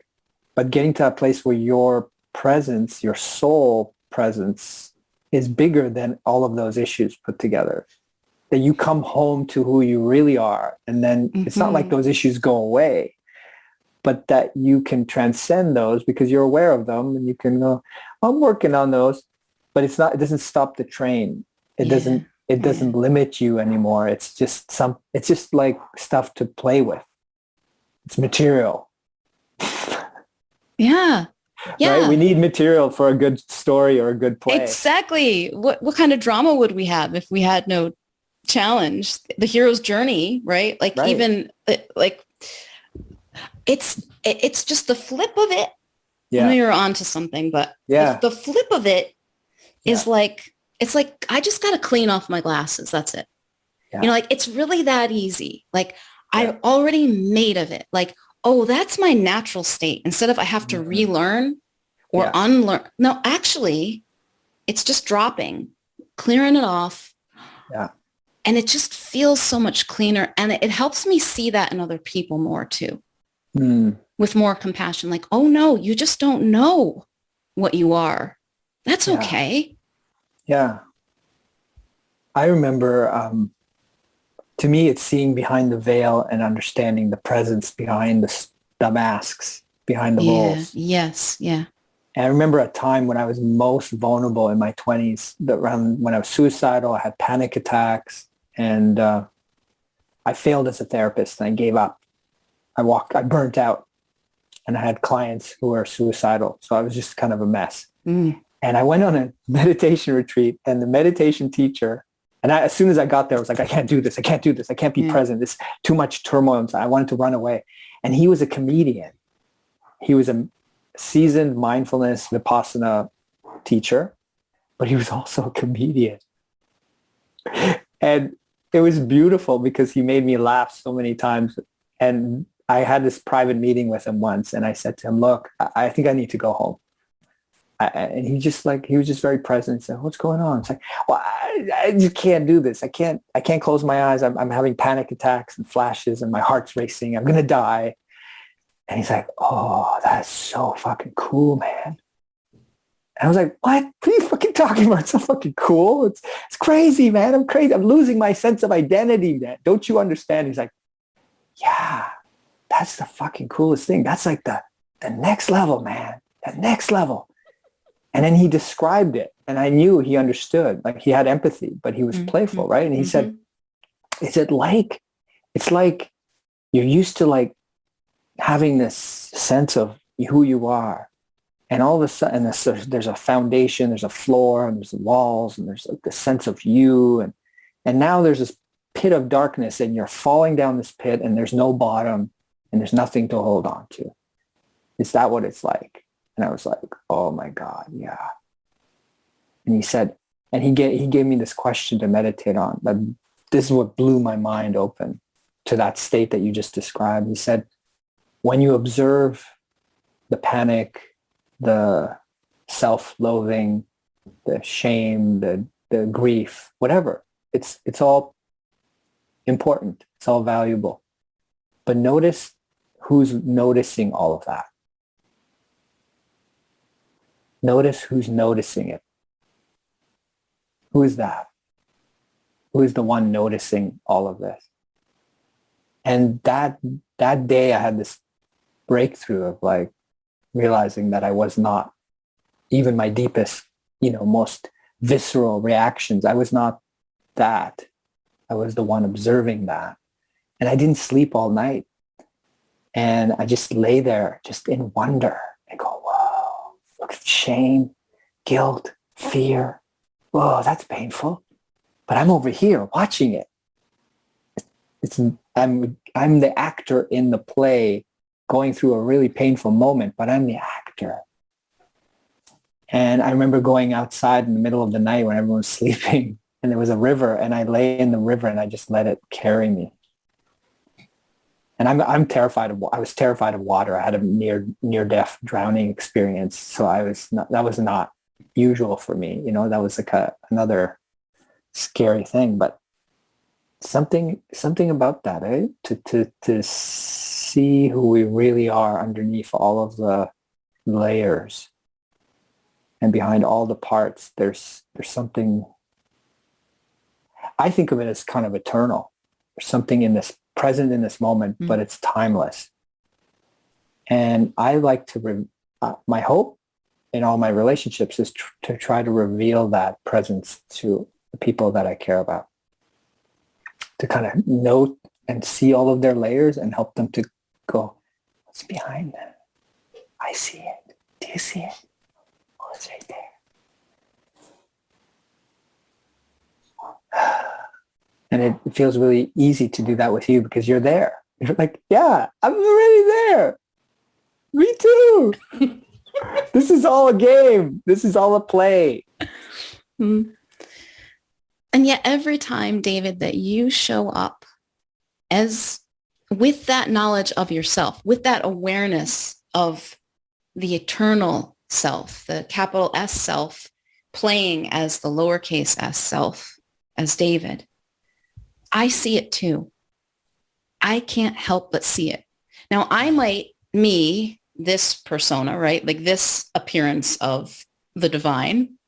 but getting to that place where your presence, your soul presence, is bigger than all of those issues put together. That you come home to who you really are, and then it's not like those issues go away, but that you can transcend those because you're aware of them, and you can go, I'm working on those, but it doesn't stop the train. It doesn't limit you anymore. It's just like stuff to play with. It's material. Yeah. Yeah. Right? We need material for a good story or a good play. Exactly. What kind of drama would we have if we had no challenge? The hero's journey, right? Like even like it's just the flip of it. I know you're onto something, but the flip of it is like, it's like, I just got to clean off my glasses. That's it. Yeah. You know, like, it's really that easy. Like I've already made of it. Like, oh, that's my natural state. Instead of I have to relearn or unlearn. No, actually, it's just dropping, clearing it off. Yeah. And it just feels so much cleaner. And it helps me see that in other people more too. With more compassion. Like, oh no, you just don't know what you are. That's okay. Yeah. I remember, to me, it's seeing behind the veil and understanding the presence behind the masks, behind the roles. Yes. Yeah. And I remember a time when I was most vulnerable in my 20s, around when I was suicidal, I had panic attacks, and I failed as a therapist and I gave up. I burnt out, and I had clients who were suicidal. So I was just kind of a mess. And I went on a meditation retreat, and the meditation teacher, and as soon as I got there, I was like, I can't do this. I can't do this. I can't be present. This too much turmoil inside. I wanted to run away. And he was a comedian. He was a seasoned mindfulness Vipassana teacher, but he was also a comedian. And it was beautiful because he made me laugh so many times. And I had this private meeting with him once, and I said to him, look, I think I need to go home. And he was just very present. He said, what's going on? It's like, well, I just can't do this. I can't close my eyes. I'm having panic attacks and flashes, and my heart's racing. I'm going to die. And he's like, oh, that's so fucking cool, man. And I was like, what are you fucking talking about? It's so fucking cool. It's crazy, man. I'm crazy. I'm losing my sense of identity, man. Don't you understand? He's like, yeah, that's the fucking coolest thing. That's like the next level, man. The next level. And then he described it, and I knew he understood. Like, he had empathy, but he was playful, right? And he said, it's like you're used to like having this sense of who you are. And all of a sudden there's a foundation, there's a floor, and there's the walls, and there's like the sense of you. And now there's this pit of darkness, and you're falling down this pit, and there's no bottom, and there's nothing to hold on to. Is that what it's like? And I was like, oh my God, yeah. And he said, and he gave me this question to meditate on. But this is what blew my mind open to that state that you just described. He said, when you observe the panic, the self-loathing, the shame, the grief, whatever, it's all important. It's all valuable. But notice who's noticing all of that. Notice who's noticing it. Who is that? Who is the one noticing all of this? And that day I had this breakthrough of like realizing that I was not even my deepest, most visceral reactions. I was not that. I was the one observing that. And I didn't sleep all night. And I just lay there just in wonder and go, whoa, look at shame, guilt, fear. Whoa, that's painful. But I'm over here watching it. I'm the actor in the play going through a really painful moment, but I'm the actor. And I remember going outside in the middle of the night when everyone was sleeping, and there was a river, and I lay in the river and I just let it carry me. And I'm terrified of. I was terrified of water. I had a near-death drowning experience, so that was not usual for me. That was like another scary thing. But something about that, eh? To see who we really are underneath all of the layers and behind all the parts. There's something. I think of it as kind of eternal. There's something in this present in this moment, but it's timeless. And I like to. My hope in all my relationships is to try to reveal that presence to the people that I care about. To kind of note and see all of their layers and help them to go, what's behind that? I see it. Do you see it? Oh, it's right there. And it feels really easy to do that with you because you're there. You're like, yeah, I'm already there. Me too. This is all a game. This is all a play. Mm. And yet every time, David, that you show up as with that knowledge of yourself, with that awareness of the eternal self, the capital S self, playing as the lowercase s self, as David, I see it too. I can't help but see it. Now, this persona, right? Like this appearance of the divine.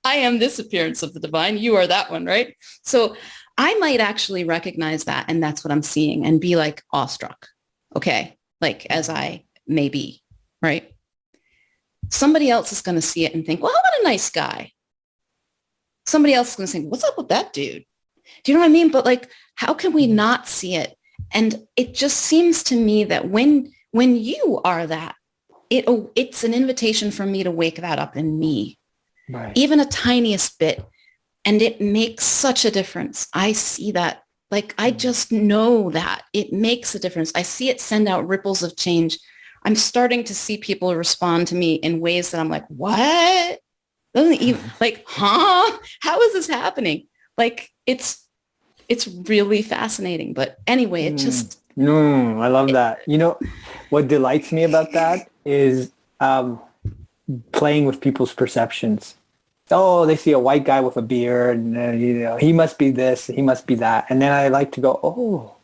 I am this appearance of the divine. You are that one, right? So I might actually recognize that, and that's what I'm seeing, and be like awestruck. Okay, like as I may be, right? Somebody else is going to see it and think, well, what a nice guy. Somebody else is going to think, what's up with that dude? Do you know what I mean? But like, how can we not see it? And it just seems to me that when you are that, it's an invitation for me to wake that up in me, right. Even a tiniest bit. And it makes such a difference. I see that. Like, I just know that it makes a difference. I see it send out ripples of change. I'm starting to see people respond to me in ways that I'm like, what? Doesn't even like, huh? How is this happening? Like, it's really fascinating. But anyway, it just. I love that. You know, what delights me about that is playing with people's perceptions. Oh, they see a white guy with a beard and, he must be this, he must be that. And then I like to go, oh,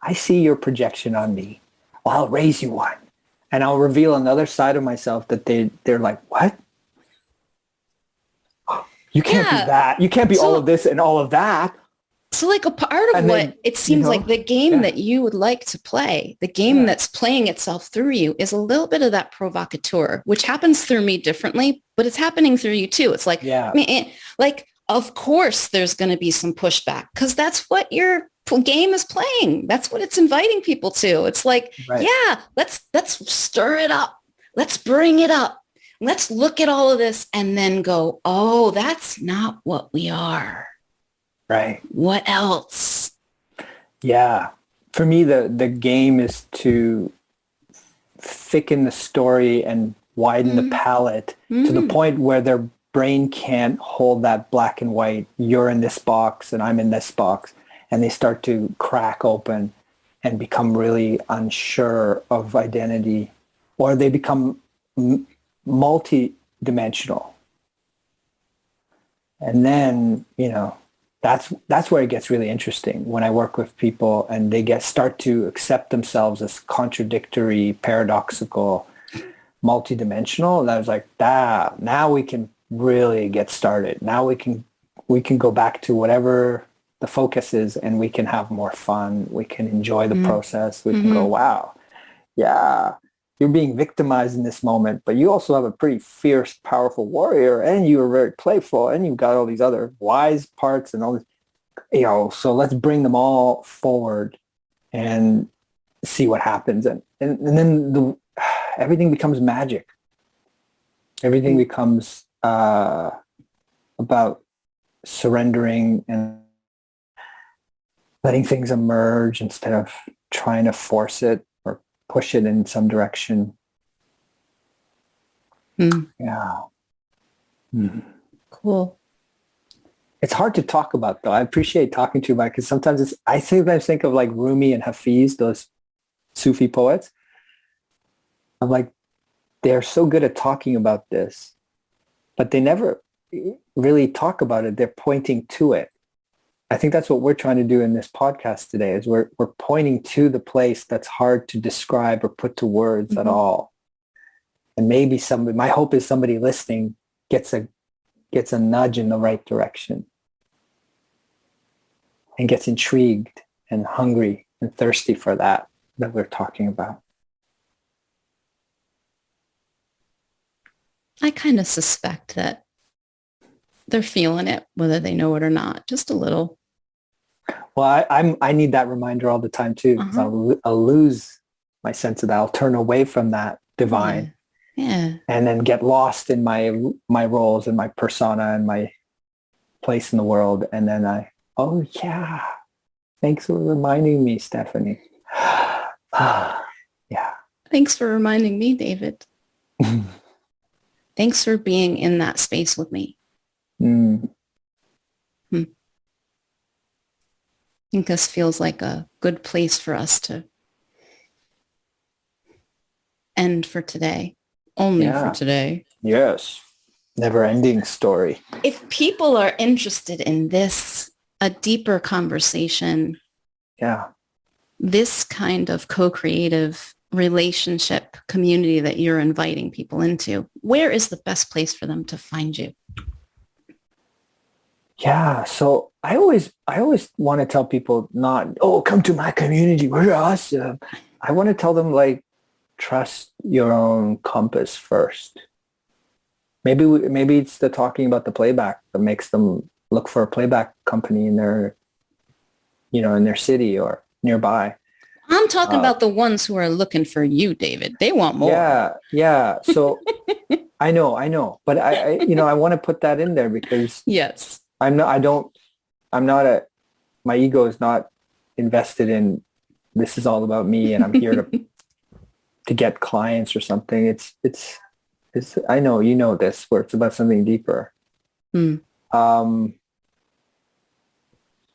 I see your projection on me. Well, I'll raise you one. And I'll reveal another side of myself that they're like, what? You can't be that. You can't be all of this and all of that. So like a part of what it seems like the game that you would like to play, the game that's playing itself through you is a little bit of that provocateur, which happens through me differently, but it's happening through you too. It's like, I mean, like, of course there's going to be some pushback because that's what your game is playing. That's what it's inviting people to. It's like, let's stir it up. Let's bring it up. Let's look at all of this and then go, oh, that's not what we are. Right. What else? Yeah. For me, the game is to thicken the story and widen the palette to the point where their brain can't hold that black and white, you're in this box and I'm in this box. And they start to crack open and become really unsure of identity, or they become multi-dimensional. And then, that's where it gets really interesting when I work with people and they start to accept themselves as contradictory, paradoxical, multidimensional. And I was like, now we can really get started. Now we can go back to whatever the focus is and we can have more fun. We can enjoy the process. We can go, wow, yeah, you're being victimized in this moment, but you also have a pretty fierce, powerful warrior, and you are very playful, and you've got all these other wise parts and all this, so let's bring them all forward and see what happens. And then everything becomes magic. Everything becomes about surrendering and letting things emerge instead of trying to force it or push it in some direction. Yeah. Cool. It's hard to talk about, though. I appreciate talking to you about it because sometimes I think of like Rumi and Hafiz, those Sufi poets. I'm like, they're so good at talking about this, but they never really talk about it. They're pointing to it. I think that's what we're trying to do in this podcast today is we're pointing to the place that's hard to describe or put to words at all. And maybe my hope is somebody listening gets a nudge in the right direction and gets intrigued and hungry and thirsty for that we're talking about. I kind of suspect that they're feeling it, whether they know it or not, just a little. Well, I need that reminder all the time too, because I'll lose my sense of that. I'll turn away from that divine, and then get lost in my roles and my persona and my place in the world, and then thanks for reminding me, Stephanie. Yeah. Thanks for reminding me, David. Thanks for being in that space with me. I think this feels like a good place for us to end for today. Only for today. Yes. Never-ending story. If people are interested in this, a deeper conversation, this kind of co-creative relationship community that you're inviting people into, where is the best place for them to find you? Yeah. So I always want to tell people come to my community. We're awesome. I want to tell them trust your own compass first. Maybe it's the talking about the playback that makes them look for a playback company in their city or nearby. I'm talking about the ones who are looking for you, David. They want more. Yeah. So I know. But I want to put that in there because yes, my ego is not invested in this is all about me and I'm here to get clients or something. It's I know, this where it's about something deeper.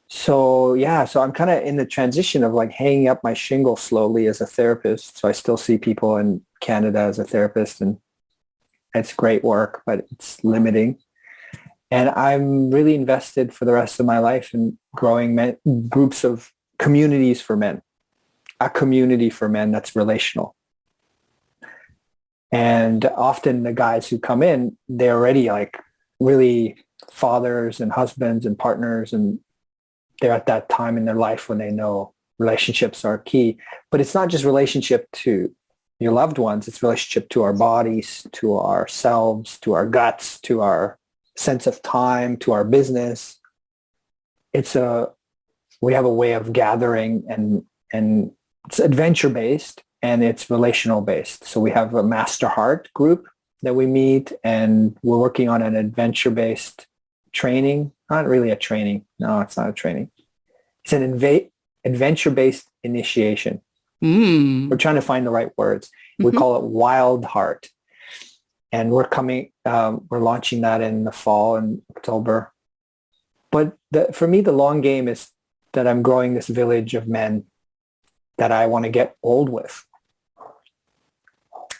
So I'm kind of in the transition of hanging up my shingle slowly as a therapist. So I still see people in Canada as a therapist and it's great work, but it's limiting. And I'm really invested for the rest of my life in growing groups of communities for men, a community for men that's relational. And often the guys who come in, they're already really fathers and husbands and partners, and they're at that time in their life when they know relationships are key. But it's not just relationship to your loved ones, it's relationship to our bodies, to ourselves, to our guts, to our sense of time, to our business. We have a way of gathering and it's adventure-based and it's relational-based. So we have a Master Heart group that we meet and we're working on an adventure-based training. Not really a training. No, it's not a training. It's an adventure-based initiation. We're trying to find the right words. We call it Wild Heart. And we're launching that in the fall in October. But for me, the long game is that I'm growing this village of men that I want to get old with.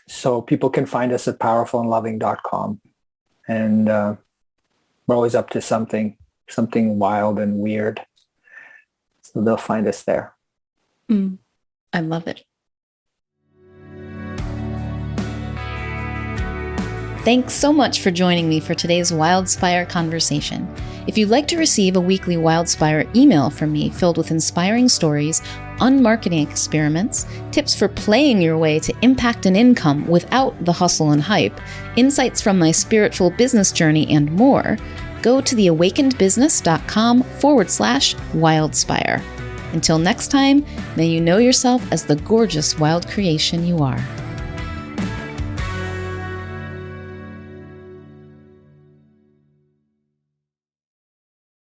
So people can find us at powerfulandloving.com. And we're always up to something wild and weird. So they'll find us there. I love it. Thanks so much for joining me for today's Wildspire conversation. If you'd like to receive a weekly Wildspire email from me filled with inspiring stories, unmarketing experiments, tips for playing your way to impact and income without the hustle and hype, insights from my spiritual business journey, and more, go to theawakenedbusiness.com/wildspire. Until next time, may you know yourself as the gorgeous wild creation you are.